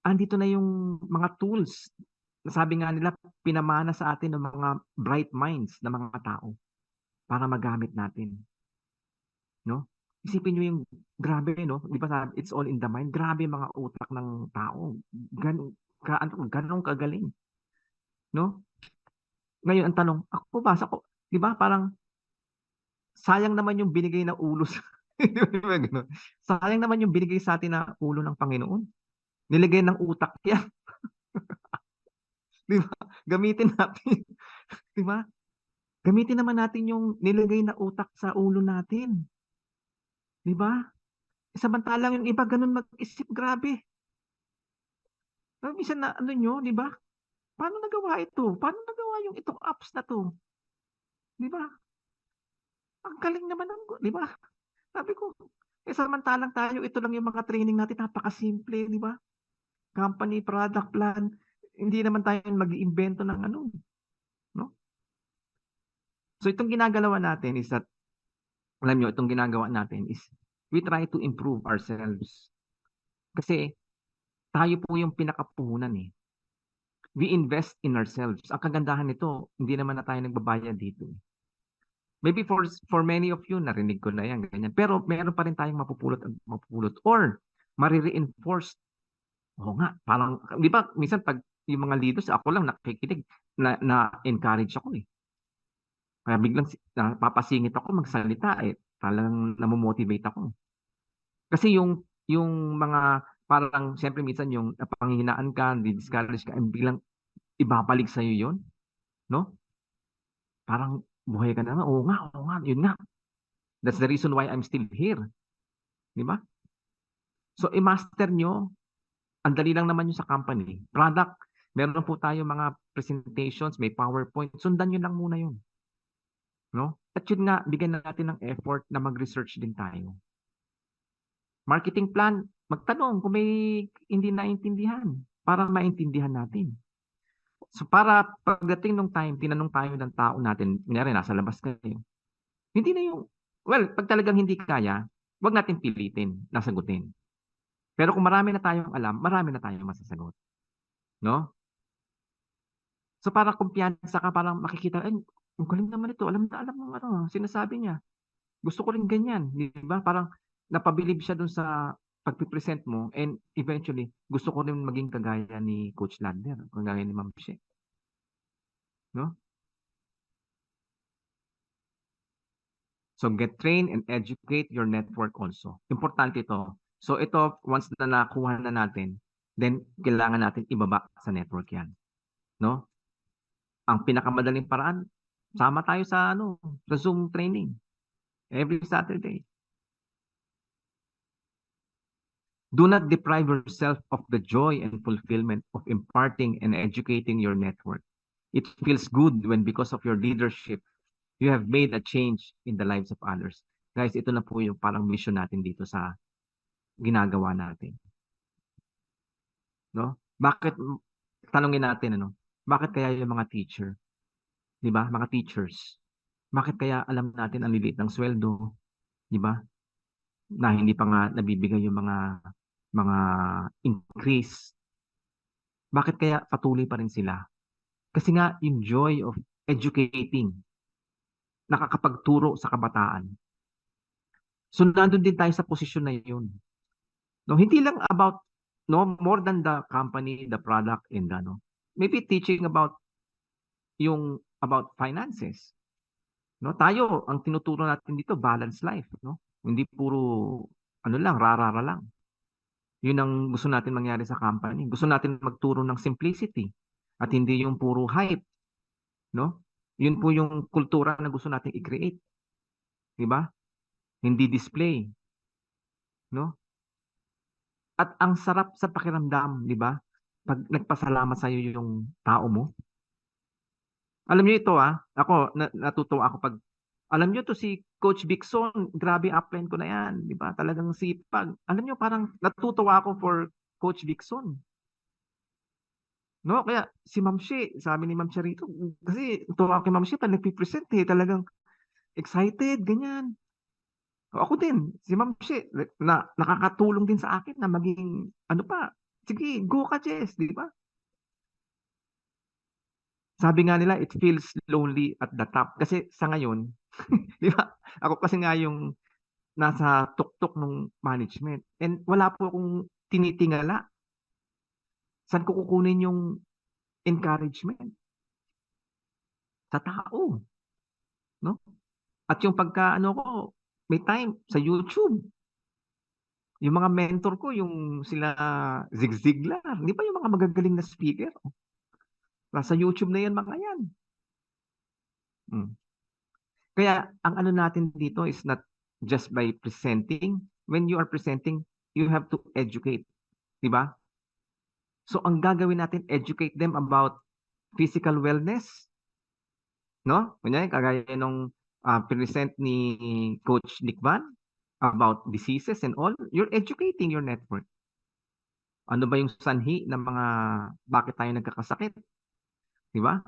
A: Andito na yung mga tools. Sabi nga nila, pinamana sa atin ng mga bright minds ng mga tao para magamit natin. No? Isipin nyo yung grabe, no? Di ba sabi, it's all in the mind. Grabe mga utak ng tao. Ganong kagaling. No? Ngayon, ang tanong, ako ba? Di ba parang sayang naman yung binigay na ulo sa di ba ganun? Sayang naman yung binigay sa atin na ulo ng Panginoon. Nilagay ng utak yan. Di ba? Gamitin natin. Di ba? Gamitin naman natin yung nilagay na utak sa ulo natin. Di ba? Samantalang yung iba ganun mag-isip, grabe. Minsan na ano nyo, di ba? Paano nagawa ito? Paano nagawa yung itong apps na to? Di ba? Ang galing naman ng, di ba? Sabi ko, samantalang tayo, ito lang yung mga training natin, napakasimple, di ba? Company, product plan, hindi naman tayo mag-iimbento ng ano, no? So itong ginagawa natin is that, alam nyo, itong ginagawa natin is, we try to improve ourselves. Kasi, tayo po yung pinakapuhunan eh. We invest in ourselves. Ang kagandahan nito, hindi naman na tayo nagbabayad dito. Maybe for many of you, narinig ko na yan, ganyan. Pero meron pa rin tayong mapupulot at mapupulot. Or, mari-reinforce. Oo nga, parang, di ba, minsan pag yung mga leaders, ako lang nakikinig, na-encourage ako eh. Kaya biglang papasingit ako magsalita eh. Talagang namomotivate ako. Kasi yung mga parang siyempre minsan yung panghihinaan ka, di-discourage ka, biglang ibabalik sa iyo 'yon, no? Parang buhay ka na nga. Oo nga, yun nga. That's the reason why I'm still here. Di ba? So, i-master nyo. Ang dali lang naman yun sa company. Product, meron po tayo mga presentations, may PowerPoint. Sundan nyo lang muna yun. No? At yun nga, bigyan natin ng effort na mag-research din tayo. Marketing plan, magtanong kung may hindi naintindihan para maintindihan natin. So para pagdating nung time, tinanong tayo ng tao natin, kunyari nasa labas kayo, hindi na yung, well, pag talagang hindi kaya, wag natin pilitin na sagutin. Pero kung marami na tayong alam, marami na tayong masasagot. No? So para kumpiyansa ka, parang makikita, ay, ang galing naman ito, alam na alam mo ano, sinasabi niya. Gusto ko rin ganyan, di ba? Parang napabilib siya dun sa pagpipresent mo and eventually, gusto ko rin maging kagaya ni Coach Lander, kagaya ni Ma'am She. No? So get trained and educate your network also. Importante ito. So ito, once na nakuha na natin, then kailangan natin ibaba sa network yan. No? Ang pinakamadaling paraan, sama tayo sa sa Zoom training every Saturday. Do not deprive yourself of the joy and fulfillment of imparting and educating your network. It feels good when because of your leadership, you have made a change in the lives of others. Guys, ito na po yung parang mission natin dito sa ginagawa natin. No? Bakit, tanungin natin, ano? Bakit kaya yung mga teacher, di ba? Mga teachers, bakit kaya alam natin ang liliit ng sweldo, di ba? Na hindi pa nga nabibigay yung mga increase. Bakit kaya patuloy pa rin sila? Kasi nga yung joy of educating, nakakapagturo sa kabataan. So nandun din tayo sa posisyon na yun. No, hindi lang about no more than the company, the product and ano. Maybe teaching about yung about finances. No, tayo ang tinuturo natin dito balanced life, no? Hindi puro ano lang, rarara lang. Yun ang gusto natin mangyari sa company. Gusto natin magturo ng simplicity at hindi yung puro hype, no? Yun po yung kultura na gusto natin i-create, 'di ba? Hindi display, no? At ang sarap sa pakiramdam, 'di ba? Pag nagpasalamat sa iyo yung tao mo. Alam niyo ito ako natutuwa ako pag alam niyo to si Coach Bigson, grabe upline ko na 'yan, 'di ba? Talagang sipag. Alam niyo parang natutuwa ako for Coach Bigson. No, kaya si Ma'am She, sabi ni Ma'am She rito, kasi tuwa ako kay Ma'am She pag nagpe-present talagang excited, ganyan. Ako din, si Ma'am She, na nakakatulong din sa akin na maging ano pa, sige, go ka Jess, di ba? Sabi nga nila, it feels lonely at the top. Kasi sa ngayon, di ba? Ako kasi nga yung nasa tuktok ng management. And wala po akong tinitingala. Saan ko kukunin yung encouragement? Sa tao, no? At yung pagka ano ko, may time sa YouTube. Yung mga mentor ko, yung sila Zig Ziglar, di ba yung mga magagaling na speaker? Nasa YouTube na yan mga yan. Mm. Kaya ang ano natin dito is not just by presenting. When you are presenting, you have to educate. Di ba? So ang gagawin natin, educate them about physical wellness. No? Kunyari, kagaya nung present ni Coach Nick Van about diseases and all, you're educating your network. Ano ba yung sanhi ng mga bakit tayo nagkakasakit? Di ba?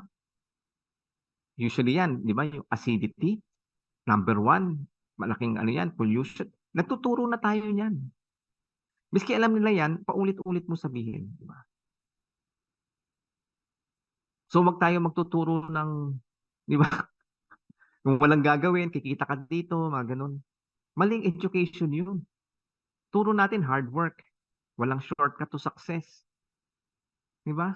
A: Usually yan, di ba? Yung acidity, number one, malaking ano yan, pollution. Nagtuturo na tayo niyan. Miski alam nila yan, paulit-ulit mo sabihin. Di ba? So wag tayo magtuturo ng, di ba? Kung walang gagawin, kikita ka dito, mga ganun. Maling education yun. Turo natin hard work. Walang shortcut to success. Di ba?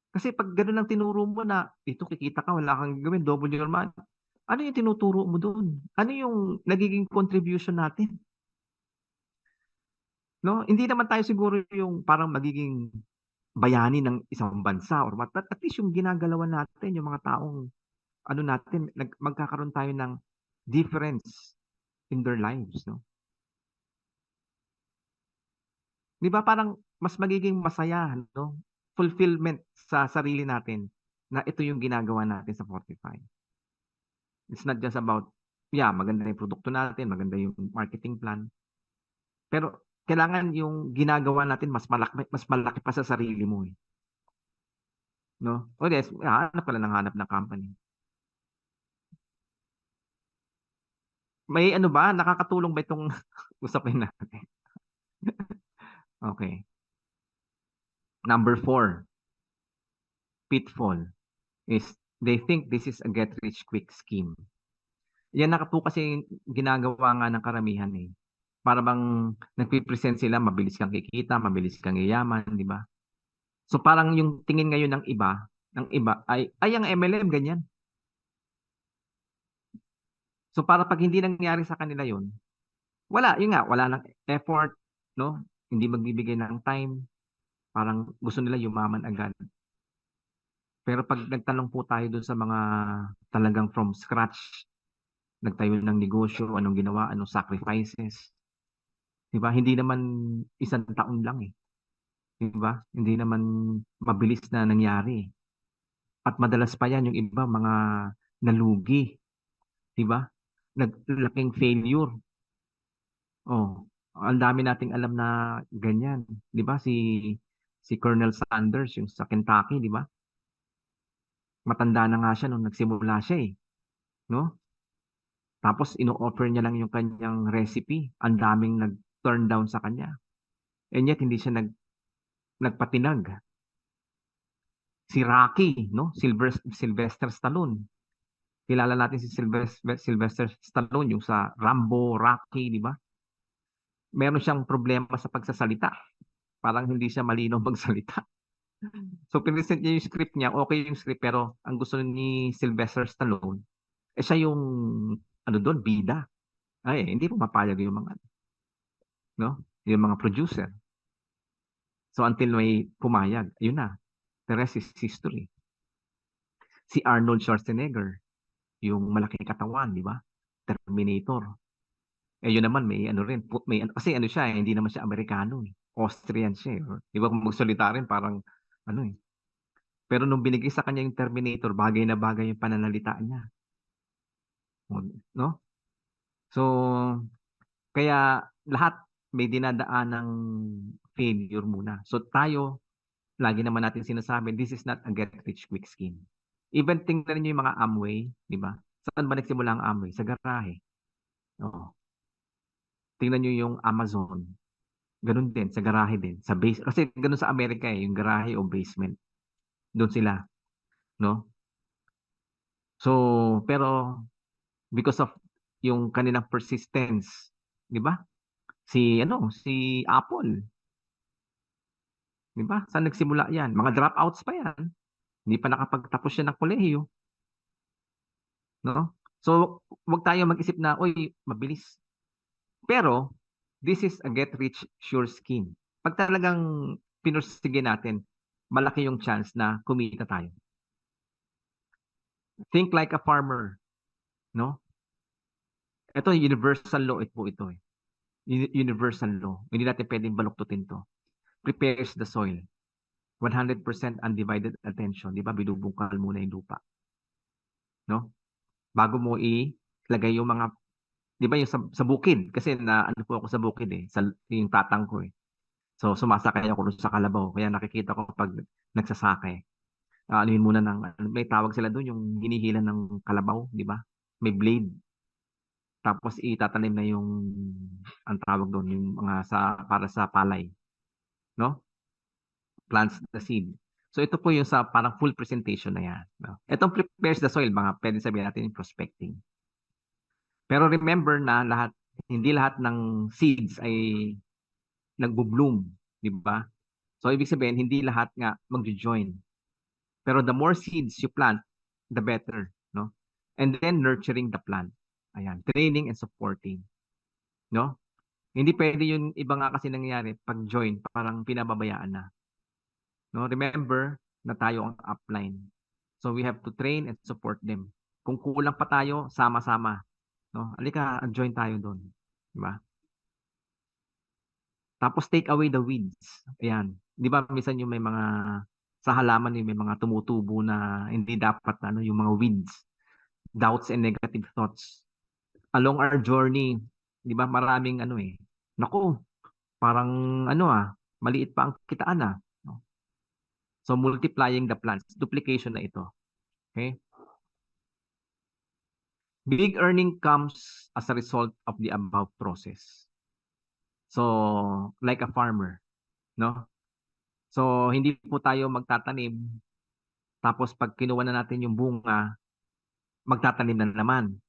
A: Kasi pag ganun ang tinuro mo na, ito kikita ka, wala kang gagawin, double your money. Ano yung tinuturo mo doon? Ano yung nagiging contribution natin? No? Hindi naman tayo siguro yung parang magiging bayani ng isang bansa or what, but at least yung ginagalawan natin, yung mga taong ano natin, magkakaroon tayo ng difference in their lives, no? 'Di ba parang mas magiging masaya, no? Fulfillment sa sarili natin na ito yung ginagawa natin sa Fortify. It's not just about, yeah, maganda yung produkto natin, maganda yung marketing plan. Pero kailangan yung ginagawa natin mas malaki pa sa sarili mo eh. No? O yes, hanap ka lang ng hanap ng company. May ano ba, nakakatulong ba itong usapin natin? Okay. Number 4, pitfall is they think this is a get rich quick scheme. Yan na po kasi ginagawa nga ng karamihan eh. Para bang nagpe-present sila, mabilis kang kikita, mabilis kang yayaman, di ba? So parang yung tingin ngayon ng iba ay ang MLM ganyan. So para pag hindi nangyari sa kanila yun, yun nga, wala nang effort, no? Hindi magbibigay ng time, parang gusto nila yumaman agad. Pero pag nagtanong po tayo dun sa mga talagang from scratch, nagtayo ng negosyo, anong ginawa, anong sacrifices, 'di ba? Hindi naman isang taon lang eh, 'di ba? Hindi naman mabilis na nangyari. At madalas pa yan yung iba mga nalugi, 'di ba? Naglaking failure. Oh, ang dami nating alam na ganyan, 'di ba? Si Colonel Sanders yung sa Kentucky, 'di ba? Matanda na nga siya nung nagsimula siya eh, no? Tapos ino-offer niya lang yung kanyang recipe. Ang daming nag-turn down sa kanya. And yet hindi siya nagpatinag. Si Rocky, no? Sylvester Stallone. Kilala natin si Sylvester Stallone yung sa Rambo, Rocky, di ba? Meron siyang problema sa pagsasalita. Parang hindi siya malinaw magsalita. So, pinesent niya yung script niya. Okay yung script, pero ang gusto ni Sylvester Stallone, siya yung, ano doon, bida. Ay, hindi pumapayag yung mga, no? Yung mga producer. So, until may pumayag, yun na. The rest is history. Si Arnold Schwarzenegger, yung malaking katawan, di ba? Terminator. Eh, yun naman, may ano rin, kasi ano siya, hindi naman siya Amerikano eh. Austrian siya eh. Di ba kung magsalita rin, parang, ano eh. Pero nung binigay sa kanya yung Terminator, bagay na bagay yung pananalita niya. No? So, kaya lahat may dinadaan ng failure muna. So tayo, lagi naman natin sinasabi, this is not a get rich quick scheme. Even tingnan niyo yung mga Amway, di ba? Saan ba nagsimula ang Amway? Sa garahe. Oo. Tingnan niyo yung Amazon. Ganun din, sa garahe din. Sa base, kasi ganun sa Amerika eh, yung garahe o basement. Doon sila, no? So, pero because of yung kanilang persistence, di ba? Si Apple, di ba? Saan nagsimula yan? Mga dropouts pa yan. Hindi pa nakapagtapos siya ng kolehiyo, no? So, wag tayo mag-isip na, oy, mabilis. Pero, this is a get rich sure scheme. Pag talagang pinursige natin, malaki yung chance na kumita tayo. Think like a farmer, no? Ito, universal law ito eh. Universal law. Hindi natin pwedeng baluktutin to. Prepares the soil. 100% undivided attention. Di ba? Binubungkal muna yung lupa. No? Bago mo ilagay yung mga, di ba yung sa bukid? Kasi na ano po ako sa bukid eh. Yung tatang ko eh. So, sumasakay ako doon sa kalabaw. Kaya nakikita ko pag nagsasakay. Ano yun muna may tawag sila doon, yung hinihilan ng kalabaw, di ba? May blade. Tapos itatanim na yung, ang tawag doon, yung mga para sa palay. No? Plants the seed. So ito po yung sa parang full presentation na yan. No? Itong prepares the soil, mga pwede sabihin natin yung prospecting. Pero remember na hindi lahat ng seeds ay nagbo-bloom, di ba? So ibig sabihin, hindi lahat nga mag-join. Pero the more seeds you plant, the better, no? And then nurturing the plant. Ayan, training and supporting, no? Hindi pwede yung iba nga kasi nangyayari pag join, parang pinababayaan na. No, remember na tayo ang upline. So we have to train and support them. Kung kulang pa tayo, sama-sama, no? Alika, join tayo doon, di ba? Tapos take away the weeds. Ayan. Di ba minsan yung may mga sa halaman yung may mga tumutubo na hindi dapat ano yung mga weeds, doubts and negative thoughts. Along our journey, di ba maraming ano eh. Naku, parang ano maliit pa ang kitaan no? So multiplying the plants, duplication na ito. Okay? Big earning comes as a result of the above process. So, like a farmer, no? So, hindi po tayo magtatanim, tapos pag kinuha na natin yung bunga, magtatanim na naman.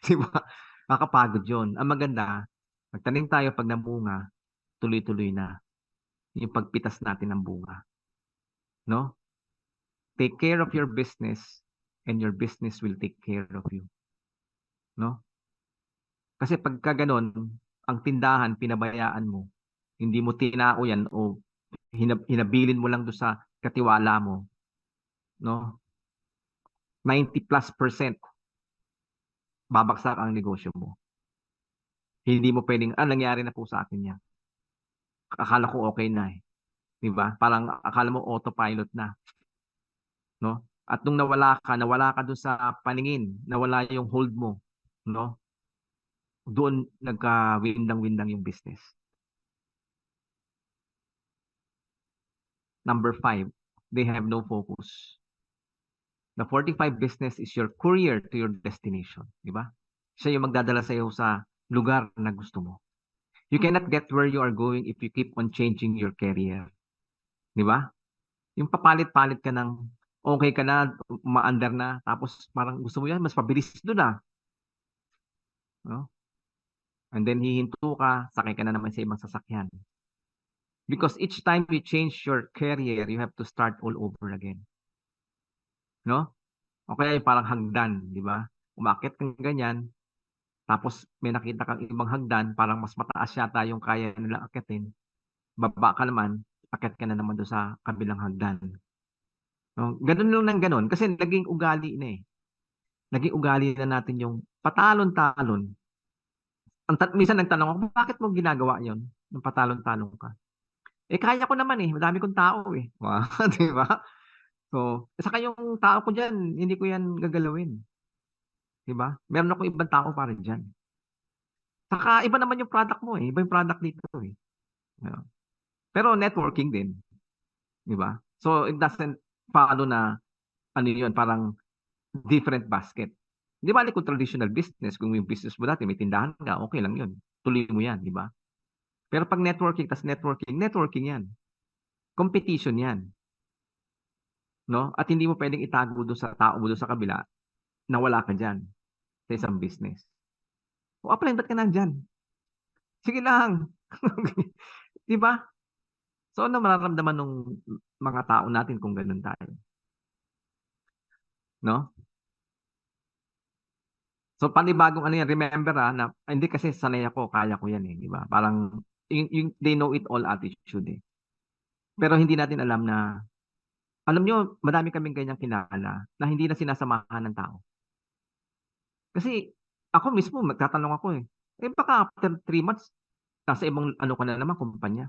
A: Di ba? Nakakapagod yun. Ang maganda, magtanim tayo pag namunga, tuloy-tuloy na yung pagpitas natin ng bunga. No? Take care of your business and your business will take care of you. No? Kasi pagka ganon, ang tindahan, pinabayaan mo, hindi mo tinao yan o hinabilin mo lang doon sa katiwala mo, no? 90+% babagsak ang negosyo mo. Hindi mo pwedeng, nangyari na po sa akin yan. Akala ko okay na eh. Di ba? Parang akala mo autopilot na. no? At nung nawala ka dun sa paningin, nawala yung hold mo, no? Doon nagka-windang-windang yung business. Number 5, they have no focus. The 45 business is your courier to your destination, di ba? Siya yung magdadala sa iyo sa lugar na gusto mo. You cannot get where you are going if you keep on changing your career. Di ba? Yung papalit-palit ka ng okay ka na, maandar na, tapos parang gusto mo yan, mas pabilis doon ah. No? And then hihinto ka, sakay ka na naman sa ibang sasakyan. Because each time you change your career, you have to start all over again. No? O kaya yung parang hagdan, di ba? Umakyat kang ganyan, tapos may nakita kang ibang hagdan, parang mas mataas yata yung kaya nilang akyatin. Baba ka naman, akyat ka na naman doon sa kabilang hagdan. No? Ganun lang ng ganun. Kasi naging ugali na eh. Naging ugali na natin yung patalon-talon. Minsan nagtanong ako, bakit mo ginagawa yon? Yung patalon-talon ka. Eh, kaya ko naman eh. Madami kong tao eh. Wow, di ba? So, saka yung tao ko dyan, hindi ko yan gagalawin. Di ba? Meron ako ibang tao para dyan. Saka iba naman yung product mo eh. Iba yung product dito eh. Yeah. Pero networking din. Di ba? So, it doesn't follow na ano yun, parang different basket. Di ba, kung traditional business, kung yung business mo dati, may tindahan ka, okay lang yun. Tuloy mo yan, di ba? Pero pag networking, tas networking yan. Competition yan. No? At hindi mo pwedeng itago doon sa tao mo doon sa kabila na wala ka dyan sa isang business. O apply, ba't ka nandyan? Sige lang. Di ba? So, ano mararamdaman ng mga tao natin kung ganun tayo? No? So, panibagong ano yan, remember na hindi kasi sanay ako, kaya ko yan eh, di ba? Parang, they know it all attitude eh. Pero hindi natin alam na, alam nyo, madami kaming ganyang kilala na hindi na sinasamahan ng tao. Kasi, ako mismo, magtatanong ako eh. Eh, baka after 3 months, nasa ibang ano ka na naman, kumpanya.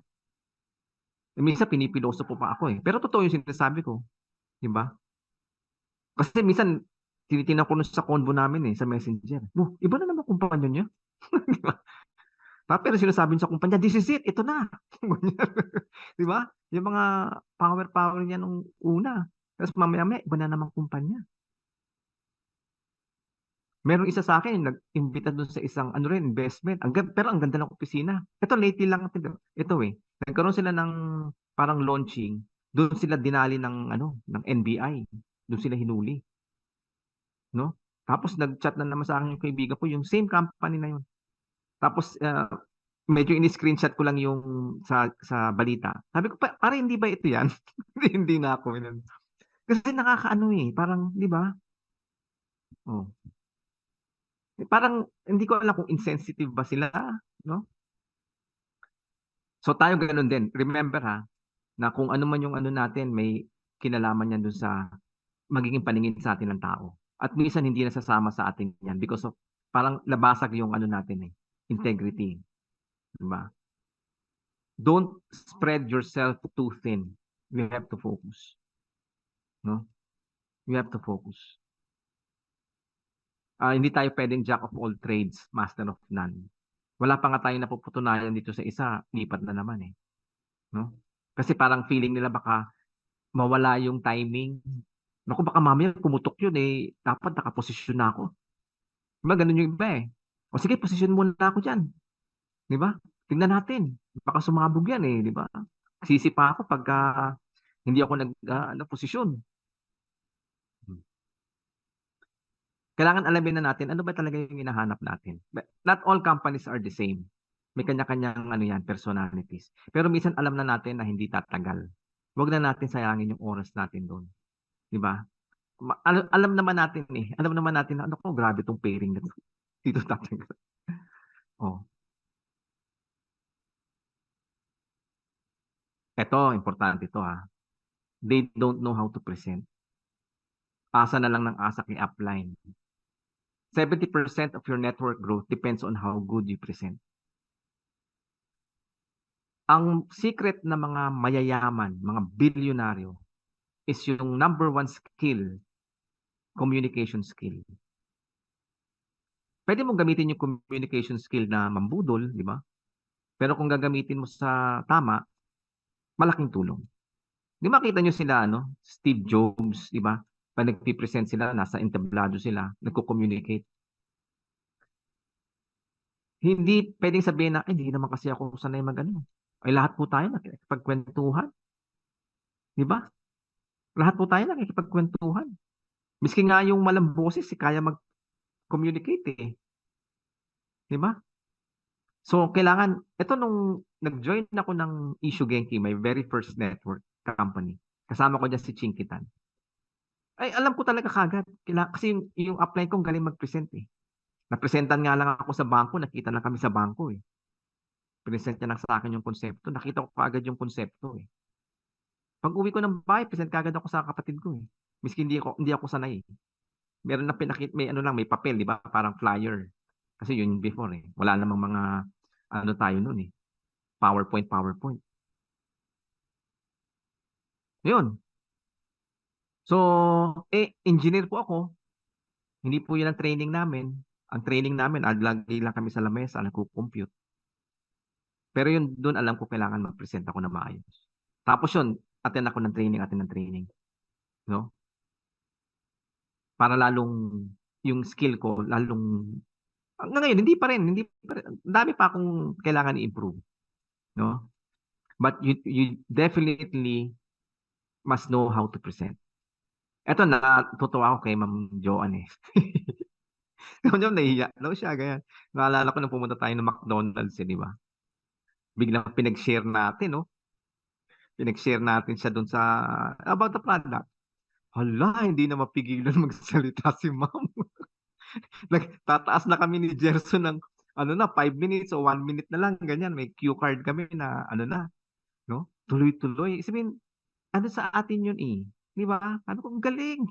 A: Eh, minsan, pinipiloso po pa ako eh. Pero totoo yung sinasabi ko. Di ba? Kasi minsan, tinitingnan ko sa convo namin eh, sa messenger. Iba na naman kumpanya niya. Di ba? Pero sinasabi niya sa kumpanya, this is it, ito na. Di ba? Yung mga power niya nung una. Tapos mamaya-maya, iba na namang kumpanya. Merong isa sa akin, nag-imbita doon sa isang ano rin, investment. Pero ang ganda ng opisina. Ito, lately lang. Ito eh. Nagkaroon sila ng parang launching. Doon sila dinali ng, ano, ng NBI. Doon sila hinuli. No? Tapos nag-chat na naman sa akin yung kaibigan ko, yung same company na yun. Tapos medyo ini-screenshot ko lang yung sa balita. Sabi ko, para hindi ba ito yan? Hindi na ako. Kasi nakakaano eh, parang, di ba? Oh. Parang hindi ko alam kung insensitive ba sila, no? So tayo ganoon din. Remember ha, na kung ano man yung ano natin, may kinalaman yan dun sa magiging paningin sa atin ng tao. At minsan hindi nasasama sa atin yan because of parang nabasag yung ano natin eh, integrity. Diba? Don't spread yourself too thin. You have to focus. No? You have to focus. Hindi tayo pwedeng jack of all trades, master of none. Wala pa nga tayong napuputunayan dito sa isa, lipat na naman eh. No? Kasi parang feeling nila baka mawala yung timing. Naku, baka mamaya pumutok yun eh. Dapat nakaposisyon na ako. Diba, ganun yung iba eh. O sige, posisyon muna ako dyan. Diba? Tingnan natin. Baka sumabog yan eh. Diba? Sisi pa ako pagka hindi ako posisyon. Kailangan alamin na natin ano ba talaga yung hinahanap natin. Not all companies are the same. May kanya-kanyang ano yan, personalities. Pero minsan alam na natin na hindi tatagal. Huwag na natin sayangin yung oras natin doon. Di ba? Alam naman natin eh. Alam naman natin na ano ko, grabe tong pairing na to. Dito tatagal. Oh. Ito, importante ito ha. They don't know how to present. Asa na lang ng asa kay upline. 70% of your network growth depends on how good you present. Ang secret ng mga mayayaman, mga bilyonaryo, is yung number one skill, communication skill. Pwede mong gamitin yung communication skill na mambudol, di ba? Pero kung gagamitin mo sa tama, malaking tulong. Di ba kita nyo sila, Steve Jobs, di ba? Pag nagpipresent sila, nasa entablado sila, nagko-communicate. Hindi pwedeng sabihin na, hindi naman kasi ako sanay mag-ano. Ay lahat po tayo nakikipagkwentuhan. Di ba? Lahat po tayo nakikipagkwentuhan. Miski nga yung malamboses, kaya mag-communicate eh. Di ba? So, kailangan, ito nung nag-join ako ng Issue Genki, my very first network company. Kasama ko dyan si Chinkitan. Ay, alam ko talaga kagad. Kasi yung upline ko galing mag-present eh. Napresentan nga lang ako sa bangko, nakita lang kami sa bangko eh. Present niya lang sa akin yung konsepto. Nakita ko kaagad yung konsepto eh. Pag uwi ko ng bahay, present kaagad ako sa kapatid ko eh. Miski hindi ako sanay eh. Meron na may ano lang, may papel, di ba? Parang flyer. Kasi yun before eh. Wala namang mga ano tayo noon eh. PowerPoint. Yun. So, engineer po ako. Hindi po yun ang training namin. Ang training namin, lagi lang kami sa lamesa, nagko-compute. Pero yun, doon alam ko kailangan mag-present ako na maayos. Tapos yun, attend ng training. No? Para lalong, yung skill ko, lalong, hanggang ngayon, hindi pa rin. Dami pa akong kailangan i-improve. No? But you definitely must know how to present. Eto, natutuwa ako kay Ma'am Joanne eh. Ma'am Joanne, nahihiya daw siya, ganyan. Naalala ko nung pumunta tayo ng McDonald's, di ba? Biglang pinag-share natin, no? Pinag-share natin siya doon sa, about the product. Hala, hindi na mapigilan magsalita si Ma'am. Nagtataas na kami ni Gerson ng, 5 minutes o 1 minute na lang, ganyan. May cue card kami na, no? Tuloy-tuloy. Sabihin, sa atin yun eh. Di ba? Ano kung galing.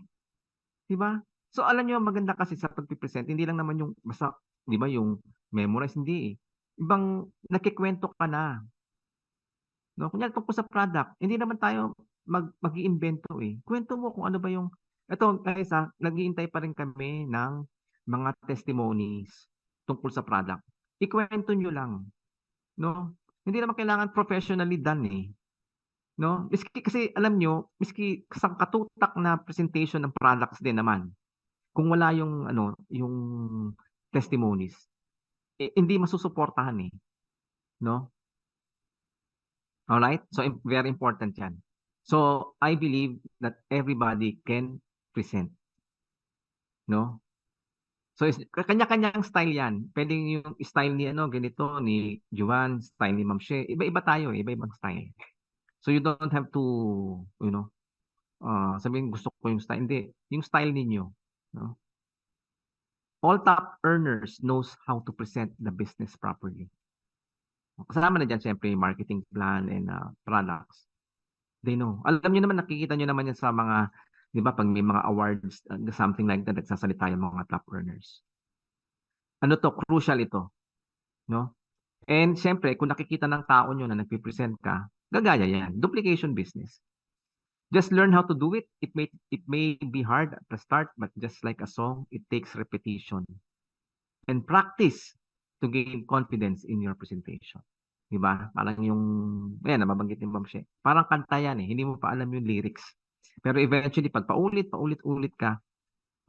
A: Di ba? So alam niyo maganda kasi sa pagpipresent, hindi lang naman yung basta, di ba, yung memorize, hindi eh. Ibang nakikwento ka na. No? Kunyari tungkol sa product, hindi naman tayo mag-iimbento eh. Kwento mo kung ano ba yung, eto guys nag-iintay pa rin kami ng mga testimonies tungkol sa product. Ikwento nyo lang. No? Hindi naman kailangan professionally done eh. No? Miski kasi alam nyo, miski sa katutak na presentation ng products din naman, kung wala yung yung testimonies, hindi masusuportahan eh, no? All right? So very important 'yan. So I believe that everybody can present, no? So kanya-kanyang style 'yan. Pwedeng yung style ni ganito ni Juan, style ni Ma'am She, iba-iba tayo, iba-ibang style. So you don't have to, sabihin gusto ko yung style. Hindi, yung style ninyo, no? All top earners knows how to present the business properly. Kasama na dyan, siyempre, marketing plan and products. They know. Alam niyo naman, nakikita niyo naman yan sa mga, di ba, pag may mga awards, something like that, nagsasalita yung mga top earners. Ano to? Crucial ito. No? And siyempre, kung nakikita ng tao nyo na nagpipresent ka, gagaya yan. Duplication business. Just learn how to do it. It may be hard at the start, but just like a song, it takes repetition and practice to gain confidence in your presentation. Di ba? Parang yung, ayan, nababanggit ni Ma'am She. Parang kanta yan eh. Hindi mo pa alam yung lyrics. Pero eventually, pag paulit-ulit ka,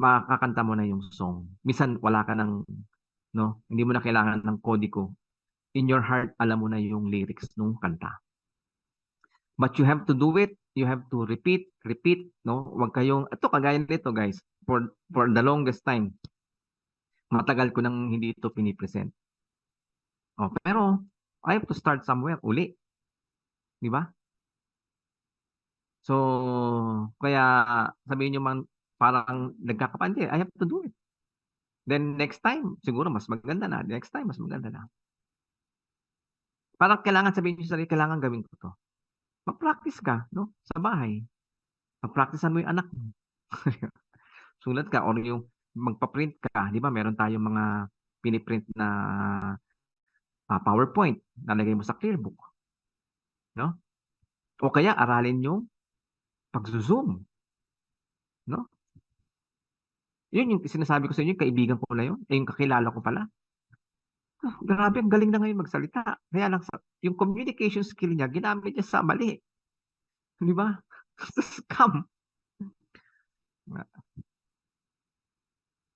A: makakanta mo na yung song. Minsan, wala ka ng, no? Hindi mo na kailangan ng kodiko. In your heart, alam mo na yung lyrics ng kanta. But you have to do it. You have to repeat, no? Huwag kayong, ito, kagaya nito, guys. For the longest time, matagal ko nang hindi ito pinipresent. Oh, pero I have to start somewhere uli, 'di ba? So, kaya sabihin niyo man parang nagkakapante, I have to do it. Then next time, siguro mas maganda na. Next time, mas maganda na. Parang kailangan sabihin niyo sa sarili, kailangan gawin ko 'to. Mag-practice ka, no? Sa bahay. Pag-practicean mo 'yung anak mo. Sulat ka or yung magpa-print ka, 'di ba? Meron tayong mga piniprint na PowerPoint, lalagay mo sa Clearbook, no? O kaya aralin yung pag-zoom, no? Yun yung sinasabi ko sa inyo, yung kaibigan ko na yun, eh, yung kakilala ko pala. Grabe, ang galing na ngayon magsalita. Kaya lang yung communication skill niya, ginamit niya sa mali. Di ba? Scam.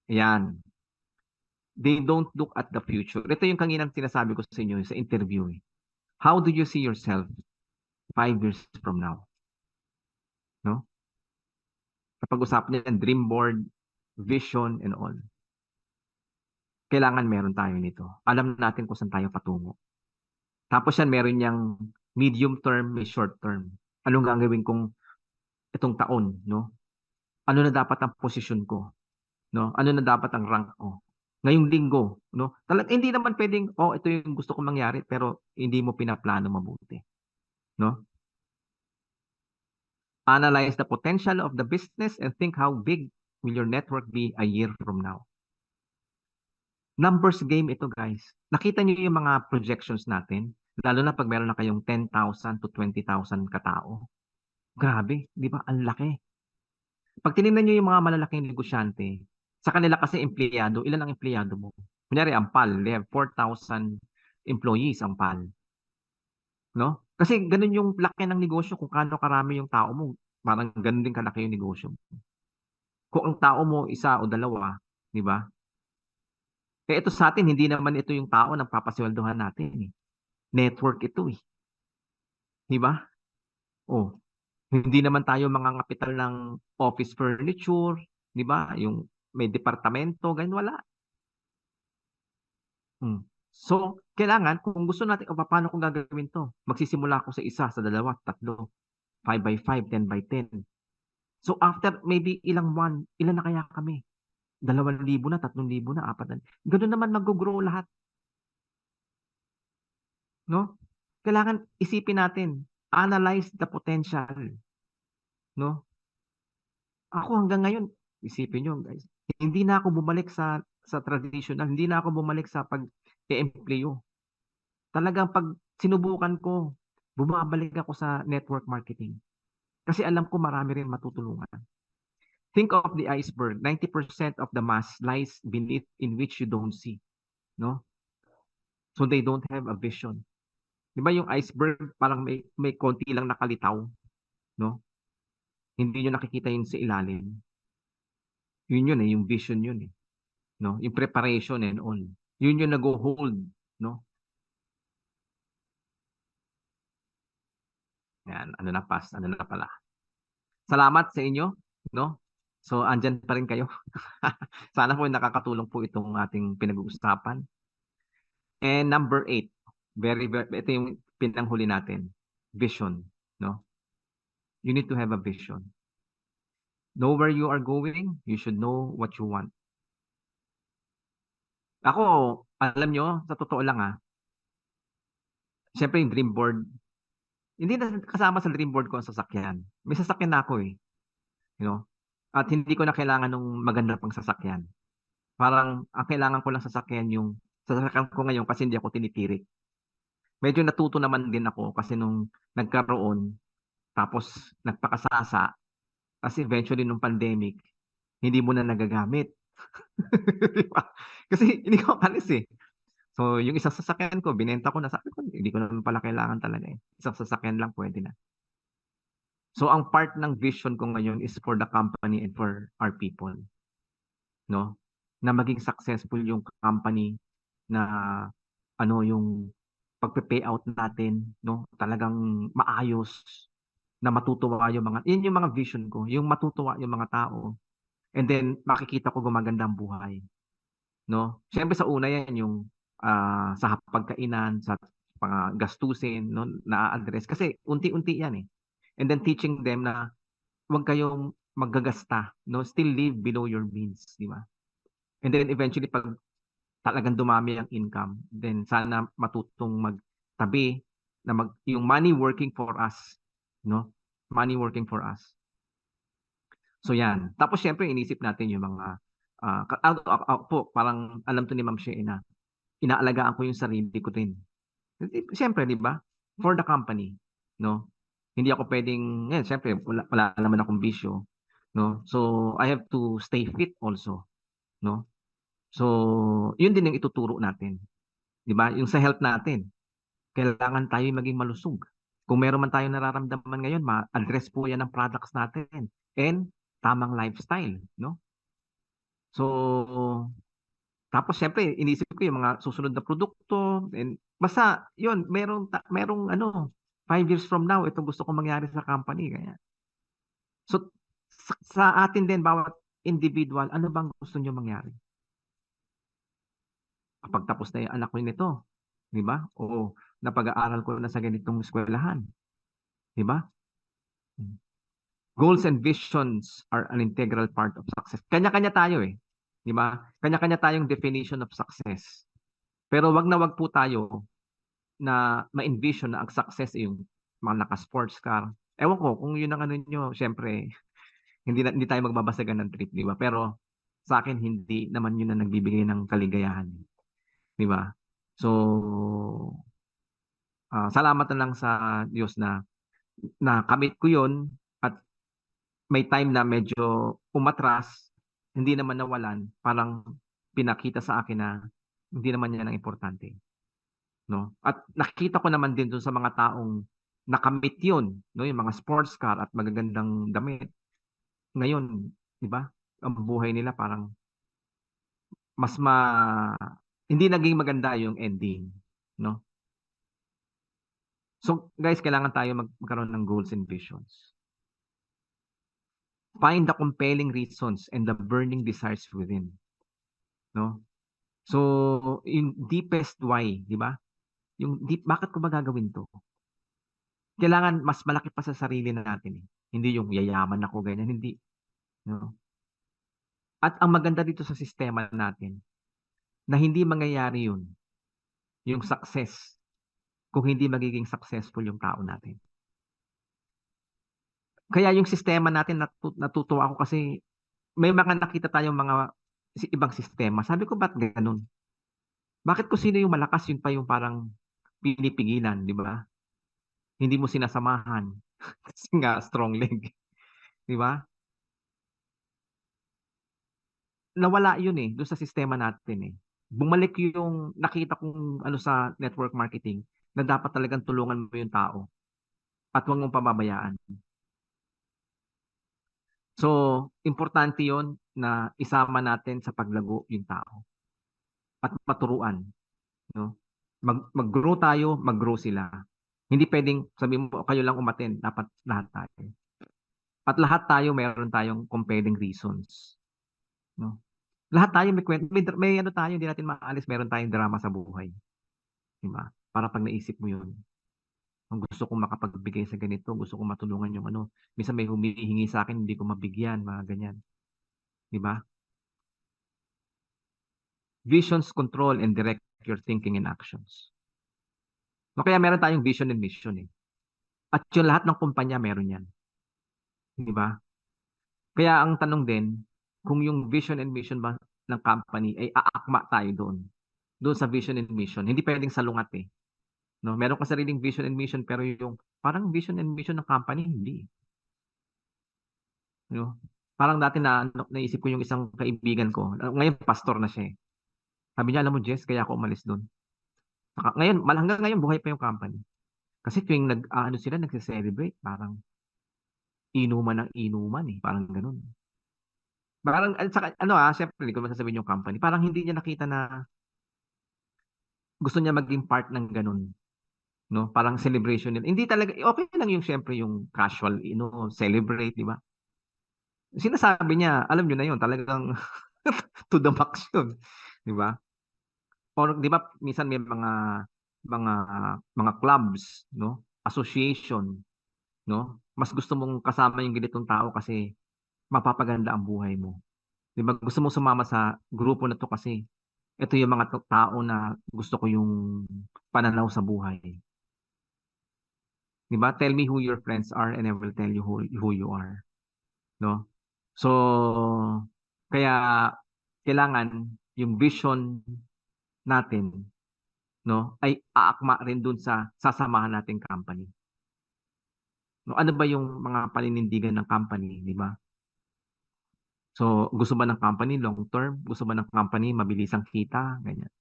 A: Yan. They don't look at the future. Ito yung kanginang sinasabi ko sa inyo sa interview. How do you see yourself 5 years from now? No? Kapag usapan niya dream board, vision, and all. Kailangan meron tayo nito. Alam natin kung saan tayo patungo. Tapos yan, meron niyang medium term, may short term. Anong gagawin kong itong taon, no? Ano na dapat ang posisyon ko, no? Ano na dapat ang rank ko? Ngayong linggo, no? Hindi naman pwedeng, oh, ito yung gusto kong mangyari, pero hindi mo pinaplano mabuti, no? Analyze the potential of the business and think how big will your network be a year from now. Numbers game ito, guys. Nakita niyo yung mga projections natin, lalo na pag meron na kayong 10,000 to 20,000 katao. Grabe, di ba? Ang laki. Pag tinignan niyo yung mga malalaking negosyante, sa kanila kasi empleyado, ilan ang empleyado mo? Kunyari, ang PAL, they have 4,000 employees ang PAL. No? Kasi ganun yung laki ng negosyo kung kaano karami yung tao mo. Parang ganun din kalaki yung negosyo. Kung ang tao mo isa o dalawa, di ba? Eh ito sa atin, hindi naman ito yung tao na papasweldohan natin. Eh. Network ito eh. Di ba? Oh, hindi naman tayo mga kapital ng office furniture, di ba? Yung may departamento, ganyan wala. Hmm. So, kailangan, kung gusto natin, o paano kung gagawin to? Magsisimula ako sa isa, sa dalawa, tatlo, 5 by 5, 10 by 10. So, after maybe ilang buwan, ilan na kaya kami? 2,000 na, 3,000 na, 4 na. Ganun naman mag-grow lahat. No? Kailangan isipin natin, analyze the potential. No? Ako hanggang ngayon, isipin nyo, guys, hindi na ako bumalik sa traditional, hindi na ako bumalik sa pag-e-empleyo. Talagang pag sinubukan ko, bumabalik ako sa network marketing. Kasi alam ko marami rin matutulungan. Think of the iceberg. 90% of the mass lies beneath in which you don't see. No? So they don't have a vision. Di ba yung iceberg parang may konti lang nakalitaw, no? Hindi nyo nakikita yun sa ilalim. Yun yung vision yun eh, no? Yung preparation and all. Yun yung nag-hold, no? Yan, ano na pala. Salamat sa inyo, no? So andyan pa rin kayo. Sana po nakakatulong po itong ating pinag-uusapan. And number 8, ito yung pinanghuli natin, vision, no? You need to have a vision. Know where you are going, you should know what you want. Ako, alam nyo, sa totoo lang syempre yung dream board, hindi na kasama sa dream board ko ang sasakyan. May sasakyan na ako eh, you know? At hindi ko na kailangan ng maganda pang sasakyan. Parang ang kailangan ko lang sasakyan yung sasakyan ko ngayon kasi hindi ako tinitirik. Medyo natuto naman din ako kasi nung nagkaroon, tapos nagpakasasa, kasi eventually nung pandemic, hindi mo na nagagamit. Diba? Kasi hindi ko makalis eh. So, yung isang sasakyan ko, binenta ko na. Sabi ko, hindi ko naman pala kailangan talaga eh. Isang sasakyan lang, pwede na. So, ang part ng vision ko ngayon is for the company and for our people. No? Na maging successful yung company na yung pagpe-payout natin, no? Talagang maayos na matutuwa yung yun yung mga vision ko, yung matutuwa yung mga tao. And then, makikita ko gumaganda ang buhay. No? Siyempre sa una yan yung sa pagkainan, sa mga gastusin, no, na-address. Kasi unti-unti yan eh. And then teaching them na huwag kayong maggagasta, no? Still live below your means, di ba? And then eventually pag talagang dumami ang income, then sana matutong magtabi na yung money working for us, no? Money working for us. So yan. Tapos syempre inisip natin yung mga po, parang alam to ni Ma'am Shea na inaalagaan ko yung sarili ko din. Siyempre, di ba? For the company, no? Hindi ako pwedeng, ngayon siyempre wala naman akong bisyo, no? So I have to stay fit also, no? So yun din yung ituturo natin, 'di ba? Yung sa health natin, kailangan tayo maging malusog. Kung meron man tayong nararamdaman ngayon, ma-address po yan ng products natin and tamang lifestyle, no? So tapos siyempre inisip ko yung mga susunod na produkto and basta yun, merong ano, 5 years from now ito gusto kong mangyari sa company kaya. So sa atin din bawat individual, ano bang gusto niyo mangyari? Kapag tapos na yung anak ko nito, 'di ba? O napag-aaral ko na sa ganitong eskwelahan, 'di ba? Goals and visions are an integral part of success. Kanya-kanya tayo eh, 'di ba? Kanya-kanya tayong definition of success. Pero wag na wag po tayo na ma-envision na ang success ay yung mga naka-sports car. Ewan ko kung yun ang ano niyo, siyempre hindi tayo magbabasagan ng trip, 'di ba? Pero sa akin hindi naman yun ang nagbibigay ng kaligayahan, 'di ba? So, salamat na lang sa Diyos na nakamit ko yun at may time na medyo umatras, hindi naman nawalan, parang pinakita sa akin na hindi naman yan ang importante, no? At nakita ko naman din dun sa mga taong nakamit yun, no? Yung mga sports car at magagandang damit. Ngayon, 'di ba? Ang buhay nila parang mas hindi naging maganda yung ending, no? So, guys, kailangan tayo magkaroon ng goals and visions. Find the compelling reasons and the burning desires within, no? So, yung deepest why, 'di ba? Yung deep, bakit ko ba gagawin 'to? Kailangan mas malaki pa sa sarili natin eh. Hindi yung yayaman ako ganyan, hindi, no? At ang maganda dito sa sistema natin na hindi mangyayari yun, yung success, kung hindi magiging successful yung tao natin. Kaya yung sistema natin natutuwa ako kasi may mga nakita tayong mga ibang sistema. Sabi ko, ba't ganun? Bakit kung sino yung malakas, yun pa yung parang pinipigilan, di ba? Hindi mo sinasamahan. Kasi nga, strong leg. Di ba? Nawala yun eh, doon sa sistema natin eh. Bumalik yung nakita kong ano sa network marketing na dapat talagang tulungan mo yung tao at huwag mong pababayaan. So, importante yon na isama natin sa paglago yung tao at maturuan, no? Mag-grow tayo, mag-grow sila. Hindi pwedeng sabihin mo kayo lang umattend, dapat lahat tayo. At lahat tayo meron tayong compelling reasons, no? Lahat tayo may kwento, may ano tayo, hindi natin maalis, meron tayong drama sa buhay, di ba? Para pag naisip mo yun, kung gusto kong makapagbigay sa ganito, gusto kong matulungan yung ano, minsan may humihingi sa akin, hindi ko mabigyan, mga ganyan, di ba? Visions control and direct your thinking and actions. No, kaya meron tayong vision and mission eh. At yung lahat ng kumpanya meron yan, di ba? Kaya ang tanong din, kung yung vision and mission ba ng company ay aakma tayo doon. Doon sa vision and mission. Hindi pwedeng salungat eh. No, meron ka sariling vision and mission pero yung parang vision and mission ng company hindi. No? Parang dati na naisip ko yung isang kaibigan ko. Ngayon pastor na siya eh. Sabi niya, alam mo Jess, kaya ako umalis doon. Ngayon, hanggang ngayon buhay pa yung company. Kasi tuwing ano sila nagse-celebrate, parang inuman ng inuman eh, parang ganun. Parang at saka, ano syempre hindi ko masasabihin yung company. Parang hindi niya nakita na gusto niya maging part ng ganun, no? Parang celebration nila. Hindi talaga okay lang yung syempre yung casual, celebrate, di ba? Sinasabi niya, alam niyo na yun, talagang to the max yun, di ba? Or di ba minsan may mga mga clubs, no? Association, no? Mas gusto mong kasama yung ganitong tao kasi mapapaganda ang buhay mo. Di ba? Gusto mong sumama sa grupo na to kasi ito yung mga tao na gusto ko yung pananaw sa buhay. Di ba? Tell me who your friends are and I will tell you who you are. No? So, kaya kailangan yung vision natin, no, ay aakma rin dun sa sasamahan nating company. No, ano ba yung mga paninindigan ng company, di ba? So, gusto ba ng company long term? Gusto ba ng company mabilisang kita? Ganyan.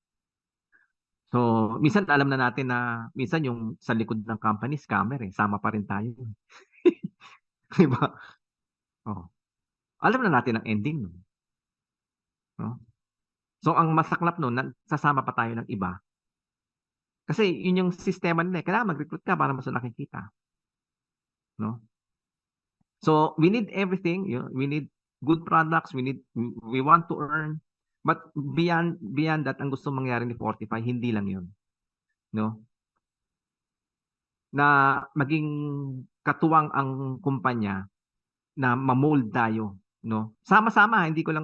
A: So, minsan alam na natin na minsan yung sa likod ng company scammer eh. Sama pa rin tayo. Di ba? Oh. Alam na natin ang ending nun, no? So, ang masaklap nun, sasama pa tayo ng iba. Kasi yun yung sistema nila eh. Kailangan mag-recruit ka para mas nakikita, no? So, we need everything. We need good products. We want to earn. But beyond that, ang gusto mangyari ni Fortify, hindi lang yun, no? Na maging katuwang ang kumpanya na ma-mold tayo, no? Sama-sama, hindi ko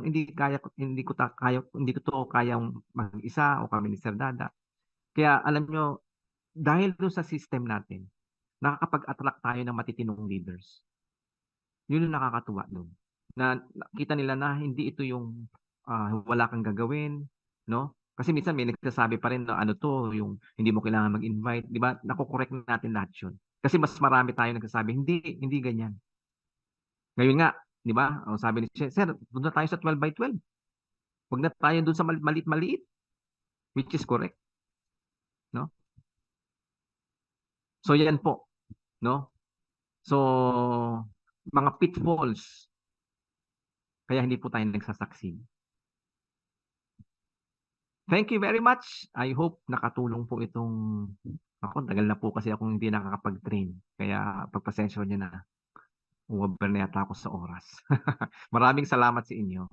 A: to kayang mag-isa o kami ni Sir Dada. Kaya alam nyo, dahil doon sa system natin, nakakapag-attract tayo ng matitinong leaders. Yun yung nakakatuwa doon. Na nakita nila na hindi ito yung wala kang gagawin, no? Kasi minsan may nagsasabi pa rin na ano to, yung hindi mo kailangan mag-invite, di ba? Nako-correct natin lahat yun. Kasi mas marami tayo nagsasabi, hindi ganyan. Ngayon nga, di ba? O, sabi ni Sir, doon na tayo sa 12 by 12. Huwag na tayo doon sa maliit-maliit, which is correct, no? So yan po, no? So mga pitfalls kaya hindi po tayo nagsasucceed. Thank you very much. I hope nakatulong po itong ako, tagal na po kasi akong hindi nakakapag-train. Kaya pagpasensya niyo na. Uwaber na yata ako sa oras. Maraming salamat sa inyo.